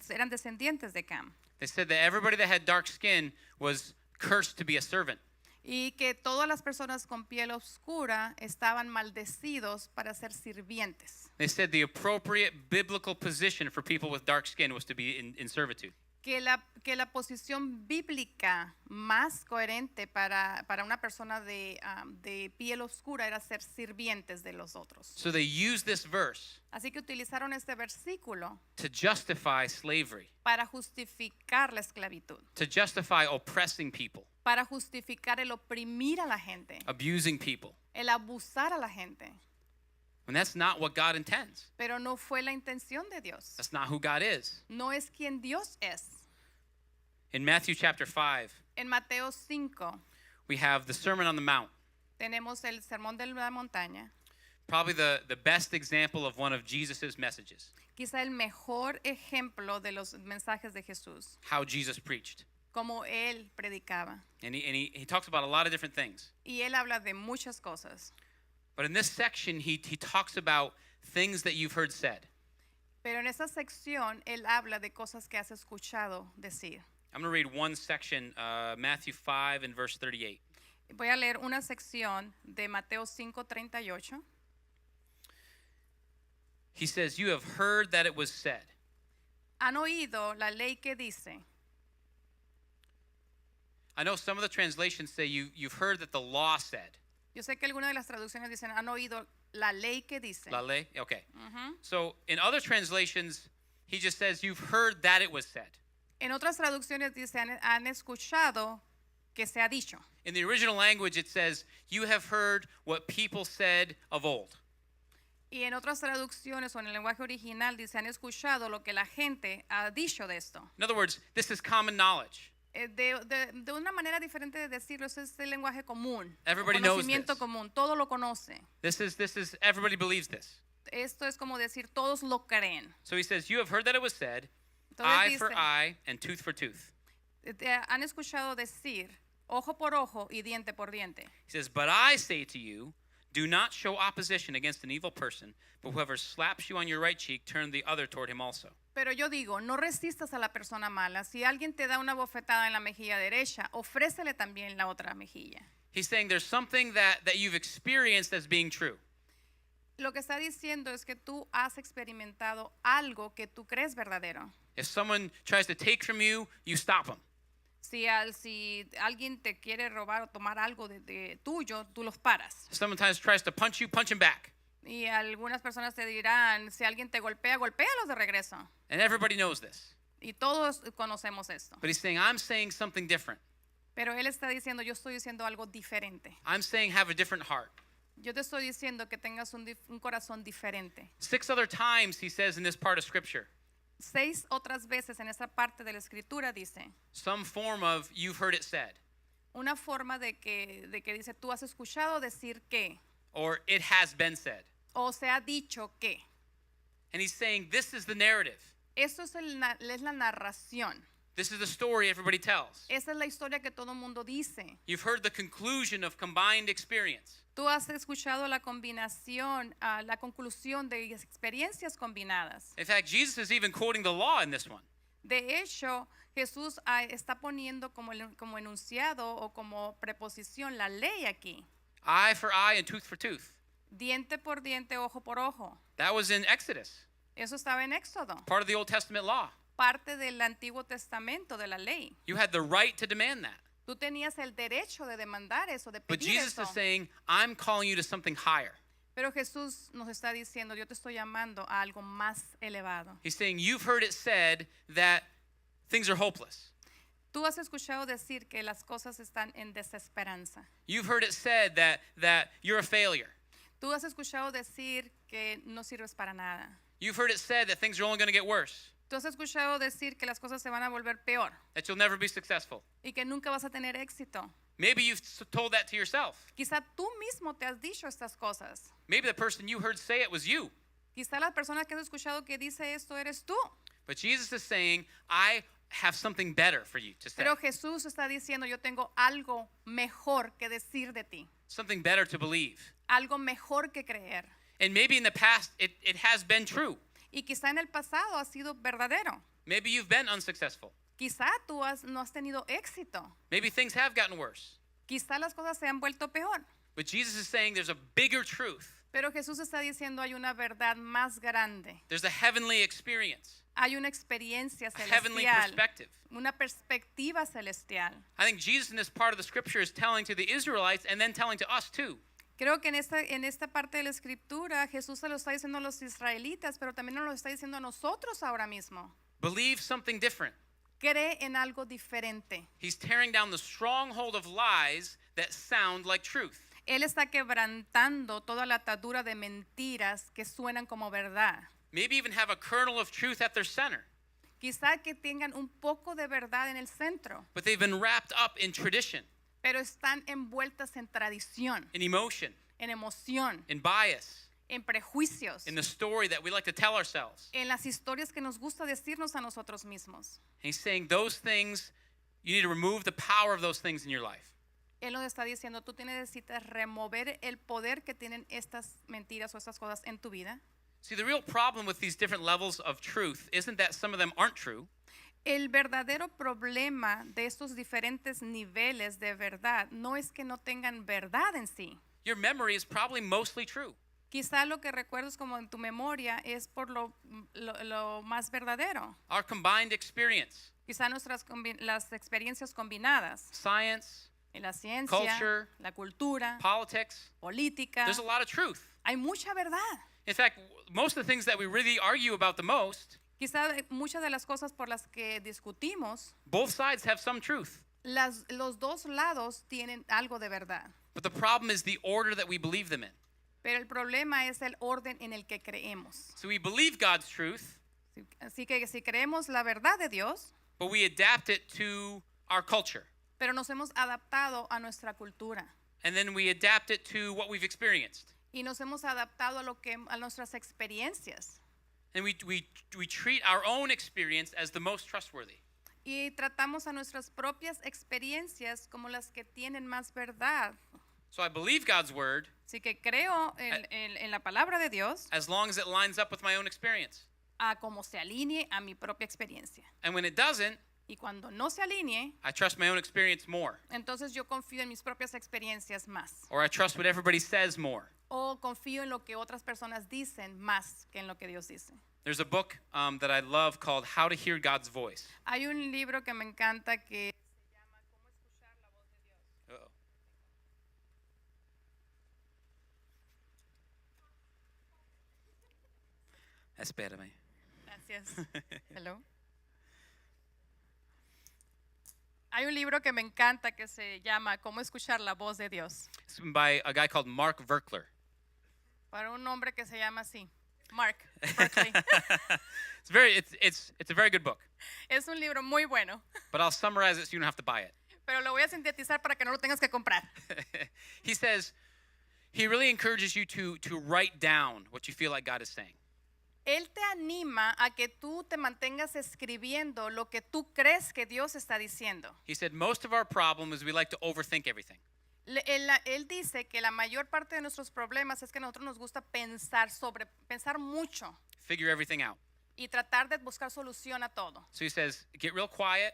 eran descendientes de Cam. They said that everybody that had dark skin was cursed to be a servant. Y que todas las personas con piel oscura estaban maldecidos para ser sirvientes. They said the appropriate biblical position for people with dark skin was to be in servitude. Que la posición bíblica más coherente para una persona de piel oscura era ser sirvientes de los otros. So they used this verse Así que utilizaron este versículo to justify slavery, para justificar la esclavitud, to justify oppressing people, para justificar el oprimir a la gente, abusing people. el abusar a la gente. And that's not what God intends. Pero no fue la intención de Dios. That's not who God is. No es quien Dios es. In Matthew chapter 5, En Mateo 5 we have the Sermon on the Mount, tenemos el sermón de la montaña, probably the best example of one of Jesus' messages, quizá el mejor ejemplo de los mensajes de Jesús, how Jesus preached. como él predicaba. And he talks about a lot of different things. Y él habla de muchas cosas. But in this section, he talks about things that you've heard said. Pero en esa sección él habla de cosas que has escuchado decir. I'm going to read one section, Matthew 5 and verse 38. Voy a leer una sección de Mateo 5:38. He says, "You have heard that it was said." Han oído la ley que dice. I know some of the translations say you've heard that the law said. Yo sé que algunas de las traducciones dicen, han oído la ley que dice. La ley? Okay. Ujú. So in other translations, he just says, "You've heard that it was said." En otras traducciones dice, han escuchado que se ha dicho. In the original language, it says, "You have heard what people said of old." Y en otras traducciones o en el lenguaje original dice, han escuchado lo que la gente ha dicho de esto. In other words, this is common knowledge. De una manera diferente de decirlo, ese es el lenguaje común. Everybody knows Conocimiento this. común, todo lo conoce. This is everybody believes this. Esto es como decir, todos lo creen. So he says, "You have heard that it was said, Entonces eye for dice, eye and tooth for tooth." Han escuchado decir, ojo por ojo y diente por diente. He says, "But I say to you, do not show opposition against an evil person, but whoever slaps you on your right cheek, turn the other toward him also." Pero yo digo, no resistas a la persona mala. Si alguien te da una bofetada en la mejilla derecha, ofrécele también la otra mejilla. He's saying there's something that you've experienced as being true. Lo que está diciendo es que tú has experimentado algo que tú crees verdadero. If someone tries to take from you, you stop them. Si alguien te quiere robar o tomar algo de tuyo, tú los paras. If someone tries to punch you, punch him back. Y algunas personas te dirán, si alguien te golpea, golpéalos de regreso. And everybody knows this. Y todos conocemos esto. But he's saying, I'm saying something different. Pero él está diciendo, yo estoy diciendo algo diferente. I'm saying have a different heart. Yo te estoy diciendo que tengas un corazón diferente. 6 other times he says in this part of Scripture, 6 otras veces en esa parte de la escritura dice, some form of you've heard it said, una forma de que dice, tú has escuchado decir que, or it has been said. o se ha dicho que. And he's saying this is the narrative. Esto es la narración. This is the story everybody tells. Esa es la historia que todo mundo dice. You've heard the conclusion of combined experience. Tú has escuchado la combinación, la conclusión de experiencias combinadas. In fact, Jesus is even quoting the law in this one. De hecho, Jesús está poniendo como enunciado o como preposición la ley aquí. Eye for eye and tooth for tooth. Diente por diente, ojo por ojo. That was in Exodus, Eso estaba en Éxodo, part of the Old Testament law. parte del Antiguo Testamento, de la ley. You had the right to demand that. Tú tenías el derecho de demandar eso, de But pedir Jesus eso. is saying, I'm calling you to something higher. Pero Jesús nos está diciendo, yo te estoy llamando a algo más elevado. He's saying, you've heard it said that things are hopeless. Tú has escuchado decir que las cosas están en desesperanza. You've heard it said that you're a failure. Tú has escuchado decir que no sirves para nada. You've heard it said that things are only going to get worse. Tú has escuchado decir que las cosas se van a volver peor that you'll never be successful. y que nunca vas a tener éxito. Maybe you've told that to yourself. Quizá tú mismo te has dicho estas cosas. Maybe the person you heard say it was you. Quizá la persona que has escuchado que dice esto eres tú. But Jesus is saying, I have something better for you to say. Pero Jesús está diciendo, yo tengo algo mejor que decir de ti. Something better to believe. Algo mejor que creer. And maybe in the past, it has been true. Y quizá en el pasado ha sido verdadero. Maybe you've been unsuccessful. Quizá tú no has tenido éxito. Maybe things have gotten worse. Quizá las cosas se han vuelto peor. But Jesus is saying there's a bigger truth. Pero Jesús está diciendo hay una verdad más grande. There's a heavenly experience, Hay una experiencia a heavenly celestial. perspective. Una perspectiva celestial. I think Jesus in this part of the scripture is telling to the Israelites and then telling to us too. Creo que en esta parte de la escritura Jesús se lo está diciendo a los israelitas, pero también nos lo está diciendo a nosotros ahora mismo. Believe something different. Cree en algo diferente. He's tearing down the stronghold of lies that sound like truth. Él está quebrantando toda la atadura de mentiras que suenan como verdad. Maybe even have a kernel of truth at their center, Quizá que tengan un poco de verdad en el centro, but they've been wrapped up in tradition, pero están envueltas en tradición, in emotion, en emoción, in bias, en prejuicios, in the story that we like to tell ourselves. en las historias que nos gusta decirnos a nosotros mismos. And he's saying those things, you need to remove the power of those things in your life. Él nos está diciendo, tú necesitas remover el poder que tienen estas mentiras o estas cosas en tu vida. See, the real problem with these different levels of truth isn't that some of them aren't true. El verdadero problema de estos diferentes niveles de verdad no es que no tengan verdad en sí. Your memory is probably mostly true. Quizá lo que recuerdas como en tu memoria es por lo más verdadero. Our combined experience, Quizá las experiencias combinadas, science, en la ciencia, Culture, la cultura, politics, política, there's a lot of truth. hay mucha verdad. In fact, most of the things that we really argue about the most, Quizá muchas de las cosas por las que discutimos, both sides have some truth. los dos lados tienen algo de verdad. But the problem is the order that we believe them in. Pero el problema es el orden en el que creemos. So we believe God's truth, Así que si creemos la verdad de Dios, but we adapt it to our culture. pero nos hemos adaptado a nuestra cultura And then we adapt it to what we've experienced. y nos hemos adaptado a nuestras experiencias And we treat our own experience as the most trustworthy. y tratamos a nuestras propias experiencias como las que tienen más verdad. So I believe God's word Así que creo en la palabra de Dios as long as it lines up with my own experience. a como se alinee a mi propia experiencia. And when it doesn't, Y cuando no se alinee, I trust my own experience more. entonces yo confío en mis propias experiencias más. Or I trust what everybody says more. O confío en lo que otras personas dicen más que en lo que Dios dice. There's a book that I love called How to Hear God's Voice. Hay un libro que me encanta que se llama Cómo escuchar la voz de Dios. Uh-oh. Espérame. Gracias. Hello. Hay un libro que me encanta que se llama Cómo escuchar la voz de Dios. It's by a guy called Mark Verkler. Para un hombre que se llama así, Mark Berkeley. It's a very good book. Es un libro muy bueno, But I'll summarize it so you don't have to buy it. pero lo voy a sintetizar para que no lo tengas que comprar. He says he really encourages you to write down what you feel like God is saying. Él te anima a que tú te mantengas escribiendo lo que tú crees que Dios está diciendo. He said most of our problem is we like to overthink everything. Él dice que la mayor parte de nuestros problemas es que a nosotros nos gusta pensar mucho Figure everything out. y tratar de buscar solución a todo. So he says get real quiet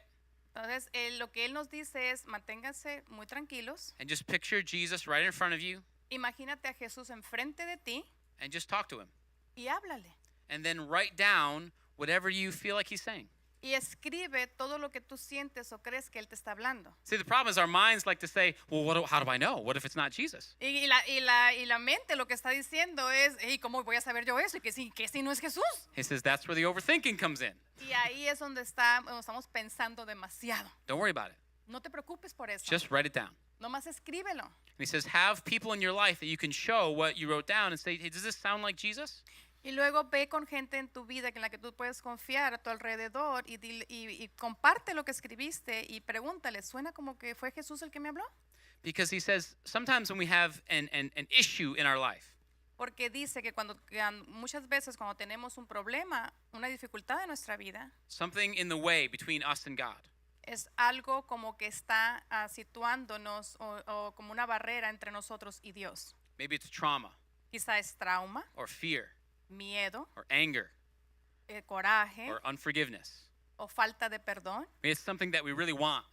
Entonces, lo que él nos dice es manténganse muy tranquilos. and just picture Jesus right in front of you Imagínate a Jesús enfrente de ti and just talk to him. y háblale. And then write down whatever you feel like he's saying. Y escribe todo lo que tú sientes o crees que él te está hablando. See, the problem is our minds like to say, well, how do I know? What if it's not Jesus? Y la mente lo que está diciendo es, hey, ¿cómo voy a saber yo eso? Y que si no es Jesús. He says that's where the overthinking comes in. Y ahí es donde estamos pensando demasiado. Don't worry about it. No te preocupes por eso. Just write it down. Nomás escríbelo. And he says have people in your life that you can show what you wrote down and say, hey, does this sound like Jesus? Y luego ve con gente en tu vida en la que tú puedes confiar a tu alrededor y comparte lo que escribiste y pregúntale, ¿suena como que fue Jesús el que me habló? Because he says sometimes when we have an issue in our life, Porque dice que muchas veces cuando tenemos un problema, una dificultad en nuestra vida, something in the way between us and God, es algo como que está situándonos o como una barrera entre nosotros y Dios. maybe it's trauma Quizá es trauma, or fear miedo, or anger coraje or unforgiveness. o falta de perdón. Maybe it's something that we really want,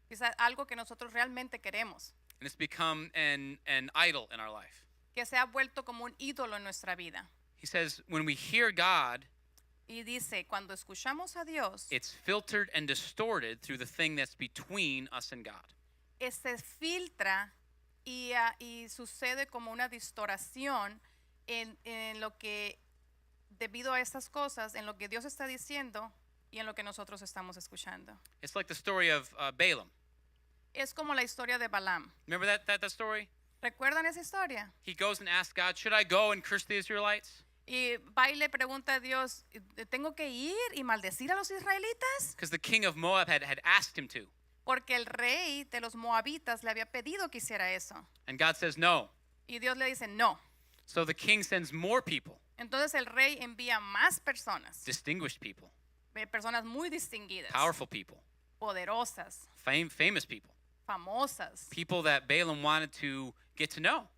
Quizá algo que nosotros realmente queremos, and it's become an idol in our life. que se ha vuelto como un ídolo en nuestra vida. He says when we hear God, Y dice, cuando escuchamos a Dios, it's filtered and distorted through the thing that's between us and God. se filtra y sucede como una distorsión en lo que, debido a estas cosas, en lo que Dios está diciendo y en lo que nosotros estamos escuchando. It's like the story of Balaam. Es como la historia de Balaam. Remember that story? ¿Recuerdan esa historia? He goes and asks God, should I go and curse the Israelites? Y va y le pregunta a Dios, ¿tengo que ir y maldecir a los israelitas? Because the king of Moab had asked him to. Porque el rey de los moabitas le había pedido que hiciera eso. And God says no. Y Dios le dice, no. So the king sends more people, Entonces el rey envía más personas, distinguished people, personas muy distinguidas, powerful people, poderosas, famous people, famosas. people that Balaam wanted to get to know,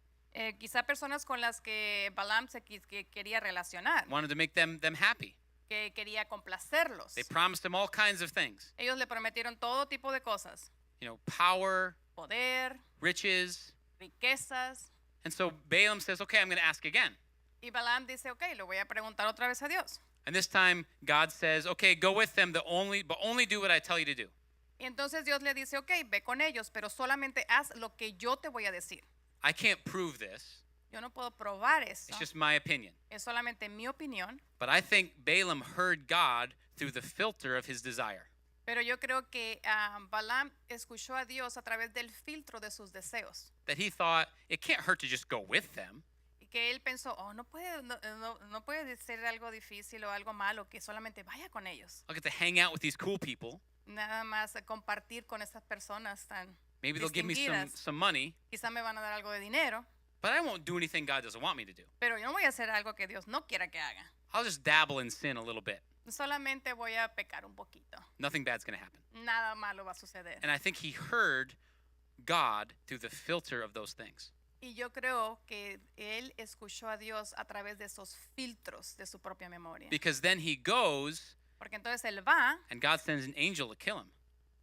Quizá personas con las que Balaam que quería relacionar, wanted to make them happy. que quería complacerlos. They promised him all kinds of things, Ellos le prometieron todo tipo de cosas, power, poder, riches. riquezas. And so Balaam says, okay, I'm going to ask again. Y Balaam dice, ok, le voy a preguntar otra vez a Dios. And this time God says, okay, go with them, but only do what I tell you to do. Y entonces Dios le dice, ok, ve con ellos, pero solamente haz lo que yo te voy a decir. I can't prove this. Yo no puedo probar eso. It's just my opinion. Es solamente mi opinión. But I think Balaam heard God through the filter of his desire. Pero yo creo que Balaam escuchó a Dios a través del filtro de sus deseos. That he thought, it can't hurt to just go with them. Y que él pensó, no puede ser algo difícil o algo malo que solamente vaya con ellos. I'll get to hang out with these cool people. Nada más compartir con estas personas tan Maybe they'll give me distinguidas. some money, Quizá me van a dar algo de dinero, but I won't do anything God doesn't want me to do. pero yo no voy a hacer algo que Dios no quiera que haga. I'll just dabble in sin a little bit. Solamente voy a pecar un poquito. Nothing bad's going to happen. Nada malo va a suceder. And I think he heard God through the filter of those things. Y yo creo que él escuchó a Dios a través de esos filtros de su propia memoria. Because then he goes Porque entonces él va and God sends an angel to kill him.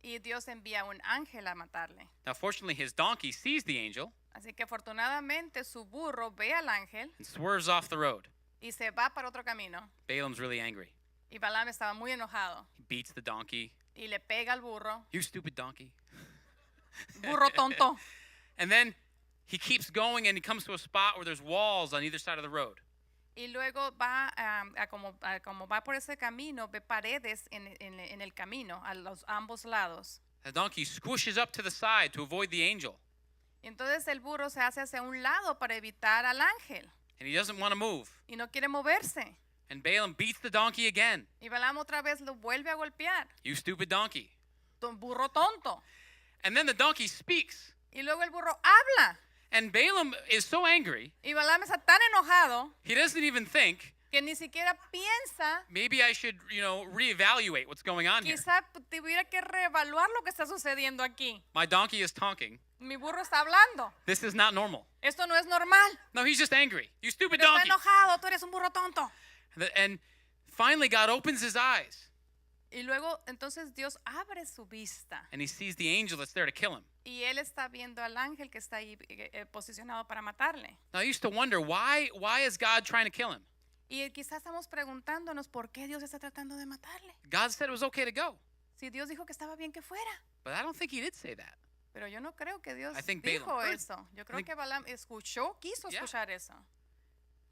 y Dios envía un ángel a matarle. Now, fortunately, his donkey sees the angel Así que afortunadamente su burro ve al ángel and swerves off the road. y se va para otro camino. Balaam's really angry. Y Balaam estaba muy enojado He beats the donkey. y le pega al burro. You stupid donkey. Burro tonto. And then he keeps going and he comes to a spot where there's walls on either side of the road. Y luego va como va por ese camino, ve paredes en el camino a los ambos lados. The donkey squishes up to the side to avoid the angel. Y entonces el burro se hace hacia un lado para evitar al ángel And he doesn't want to move. y no quiere moverse. And Balaam beats the donkey again. Y Balaam otra vez lo vuelve a golpear. You stupid donkey. Burro tonto. And then the donkey speaks. Y luego el burro habla. And Balaam is so angry, Y Balaam está tan enojado he doesn't even think, que ni siquiera piensa, maybe I should, reevaluate what's going on here. quizá tuviera que reevaluar lo que está sucediendo aquí. My donkey is talking. Mi burro está hablando. This is not normal. Esto no es normal. No, he's just angry. You stupid Pero está donkey. enojado, tú eres un burro tonto. And finally, God opens his eyes Y luego entonces Dios abre su vista and he sees the angel that's there to kill him. y él está viendo al ángel que está ahí posicionado para matarle. Now, I used to wonder, why is God trying to kill him? Y quizás estamos preguntándonos por qué Dios está tratando de matarle. God said it was okay to go, Si Dios dijo que estaba bien que fuera. but I don't think he did say that. Pero yo no creo que Dios I think dijo Balaam heard. eso. Yo creo think- que Balaam quiso Yeah. escuchar eso.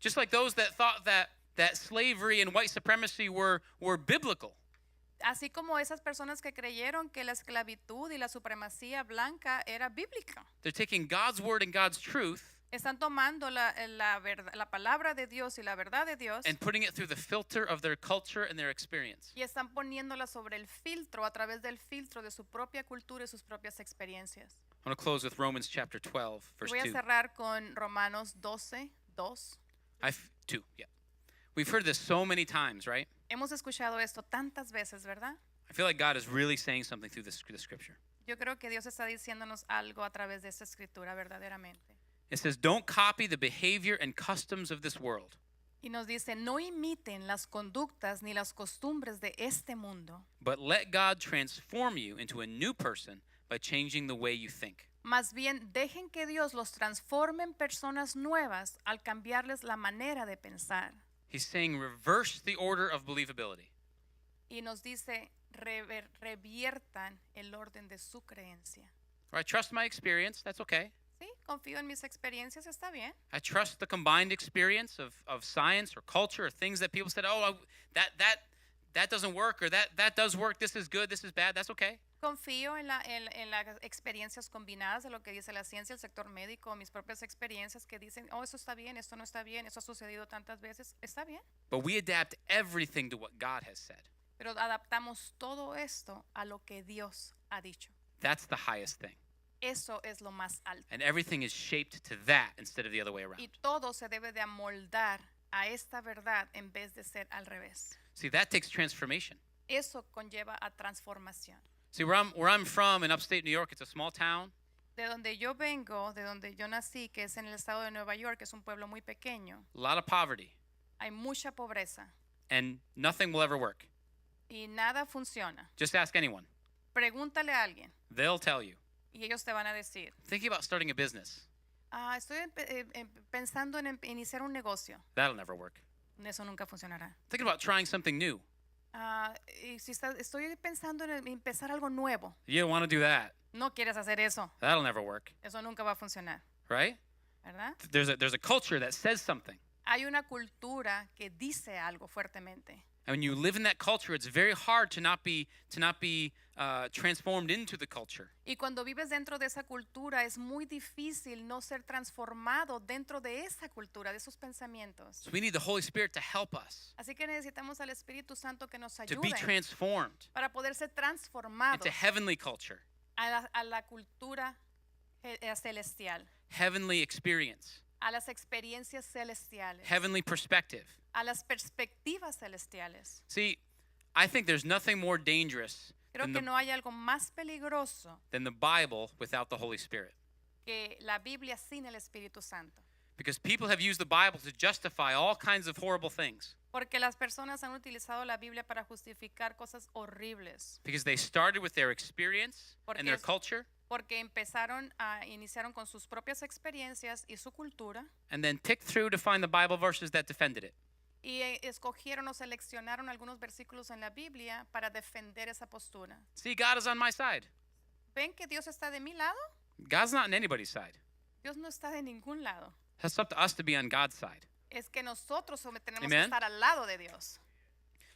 Just like those that thought that slavery and white supremacy were biblical. Así como esas personas que creyeron que la esclavitud y la supremacía blanca era bíblica. They're taking God's word and God's truth Están tomando la palabra de Dios y la verdad de Dios and putting it through the filter of their culture and their experience. y están poniéndola sobre el filtro, a través del filtro de su propia cultura y sus propias experiencias. I want to close with Romans chapter 12, verse Voy a 2. cerrar con Romanos 12, 2. 2, yeah. We've heard this so many times, right? Hemos escuchado esto tantas veces, ¿verdad? I feel like God is really saying something through this scripture. Yo creo que Dios está diciéndonos algo a través de esta escritura verdaderamente. It says, don't copy the behavior and customs of this world, Y nos dice, no imiten las conductas ni las costumbres de este mundo, but let God transform you into a new person by changing the way you think. más bien dejen que Dios los transforme en personas nuevas al cambiarles la manera de pensar. He's saying reverse the order of believability. Y nos dice, reviertan el orden de su creencia. Or I trust my experience, that's okay. Sí, confío en mis experiencias, está bien. I trust the combined experience of science or culture or things that people said, oh, that doesn't work, or that does work, this is good, this is bad, that's okay. Confío en las experiencias combinadas de lo que dice la ciencia, el sector médico, mis propias experiencias que dicen, oh, eso está bien, esto no está bien, eso ha sucedido tantas veces, está bien. But we adapt everything to what God has said. Pero adaptamos todo esto a lo que Dios ha dicho. That's the highest thing. Eso es lo más alto. And everything is shaped to that instead of the other way around. Y todo se debe de amoldar a esta verdad en vez de ser al revés. See, that takes transformation. Eso conlleva a transformación. See, where I'm from in upstate New York, it's a small town. De donde yo vengo, de donde yo nací, que es en el estado de Nueva York, que es un pueblo muy pequeño, A lot of poverty, hay mucha pobreza and nothing will ever work. y nada funciona. Just ask anyone. Pregúntale a alguien They'll tell you. y ellos te van a decir, Thinking about starting a business, estoy pensando en iniciar un negocio. that'll never work. Eso nunca funcionará. Thinking about trying something new, Y si estoy pensando en empezar algo nuevo. you don't want to do that. No quieres hacer eso. That'll never work, Eso nunca va a funcionar, right? ¿verdad? There's a culture that says something. Hay una cultura que dice algo fuertemente. And when you live in that culture, it's very hard to not be transformed into the culture. Y cuando vives dentro de esa cultura es muy difícil no ser transformado dentro de esa cultura, de esos pensamientos. So we need the Holy Spirit to help us Así que necesitamos al Espíritu Santo que nos to be ayude transformed para poder ser transformados into heavenly culture, a la cultura celestial, heavenly experience, a las experiencias celestiales, heavenly perspective. a las perspectivas celestiales. See, I think there's nothing more dangerous Creo que no hay algo más peligroso than the Bible without the Holy Spirit. que la Biblia sin el Espíritu Santo. Because people have used the Bible to justify all kinds of horrible things. Porque las personas han utilizado la Biblia para justificar cosas horribles. Because they started with their experience and their culture, Porque iniciaron con sus propias experiencias y su cultura. and then picked through to find the Bible verses that defended it. Y escogieron o seleccionaron algunos versículos en la Biblia para defender esa postura. See, God is on my side. ¿Ven que Dios está de mi lado? God's not on anybody's side. Dios no está de ningún lado. It's up to us to be on God's side. Es que nosotros tenemos que Amen. estar al lado de Dios.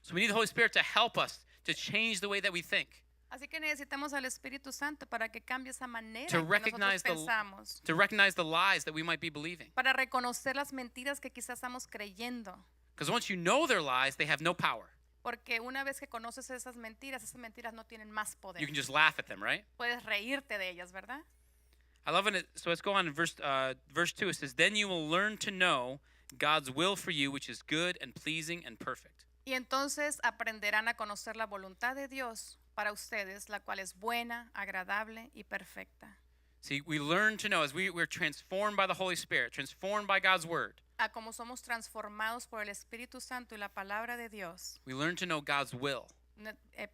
So we need the Holy Spirit to help us to change the way that we think, Así que necesitamos al Espíritu Santo para que cambie esa manera To en que recognize nosotros pensamos. to recognize the lies that we might be believing. Para reconocer las mentiras que quizás estamos creyendo. Because once you know their lies, they have no power. Porque una vez que conoces esas mentiras no tienen más poder. You can just laugh at them, right? Puedes reírte de ellas, ¿verdad? I love it. So let's go on in verse 2. It says, "Then you will learn to know God's will for you, which is good and pleasing and perfect." Y entonces aprenderán a conocer la voluntad de Dios para ustedes, la cual es buena, agradable y perfecta. See, we learn to know as we're transformed by the Holy Spirit, transformed by God's word. A como somos transformados por el Espíritu Santo y la palabra de Dios, We learn to know God's will,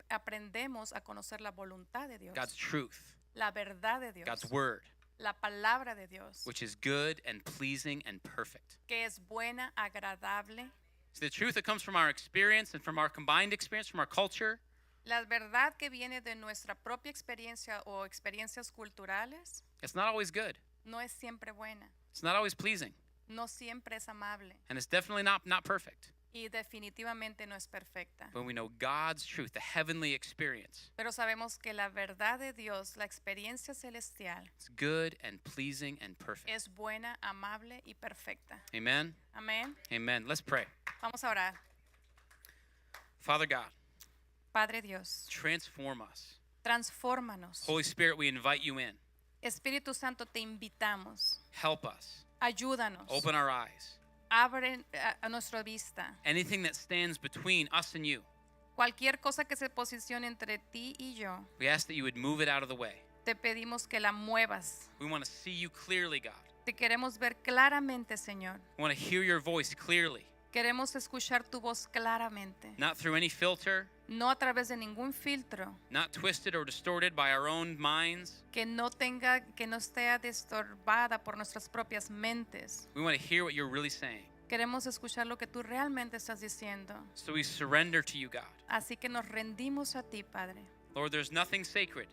aprendemos a conocer la voluntad de Dios, God's truth, la verdad de Dios, God's word, la palabra de Dios, which is good and pleasing and perfect. que es buena, agradable. See, the truth that comes from our experience and from our combined experience, from our culture, La verdad que viene de nuestra propia experiencia o experiencias culturales it's not always good. no es siempre buena, It's not always pleasing. no siempre es amable And it's definitely not perfect. y definitivamente no es perfecta. But we know God's truth, the heavenly experience, Pero sabemos que la verdad de Dios, la experiencia celestial, is good and pleasing and perfect. es buena, amable y perfecta. Amen? Amén. Amen. Let's pray. Vamos a orar. Father God, Padre Dios, transform us. transfórmanos. Holy Spirit, we invite you in. Espíritu Santo, te invitamos. Help us. Ayúdanos. Open our eyes. Abre a nuestra vista. Anything that stands between us and you, Cualquier cosa que se posicione entre ti y yo, we ask that you would move it out of the way. te pedimos que la muevas. We want to see you clearly, God. Te queremos ver claramente, Señor. We want to hear your voice clearly, Queremos escuchar tu voz claramente. not through any filter, No a través de ningún filtro. not twisted or distorted by our own minds. Que no esté disturbada por nuestras propias mentes. We want to hear what you're really saying. Queremos escuchar lo que tú realmente estás diciendo. So we surrender to you, God. Así que nos rendimos a ti, Padre. Lord, there's nothing sacred,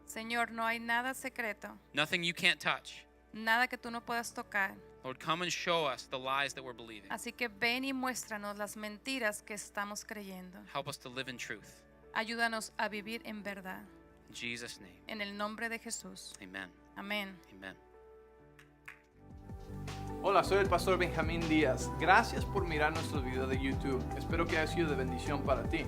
Señor, no hay nada secreto, nothing you can't touch. nada que tú no puedas tocar. Lord, come and show us the lies that we're believing. Así que ven y muéstranos las mentiras que estamos creyendo. Help us to live in truth. Ayúdanos a vivir en verdad. In Jesus' name, En el nombre de Jesús. amen. Amén. Amen. Hola, soy el pastor Benjamín Díaz. Gracias por mirar nuestros videos de YouTube. Espero que haya sido de bendición para ti.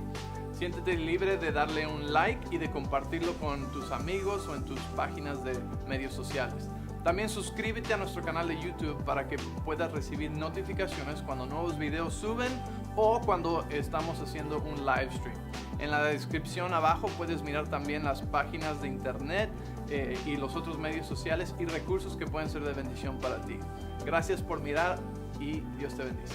Siéntete libre de darle un like y de compartirlo con tus amigos o en tus páginas de medios sociales. También suscríbete a nuestro canal de YouTube para que puedas recibir notificaciones cuando nuevos videos suben o cuando estamos haciendo un live stream. En la descripción abajo puedes mirar también las páginas de internet y los otros medios sociales y recursos que pueden ser de bendición para ti. Gracias por mirar y Dios te bendice.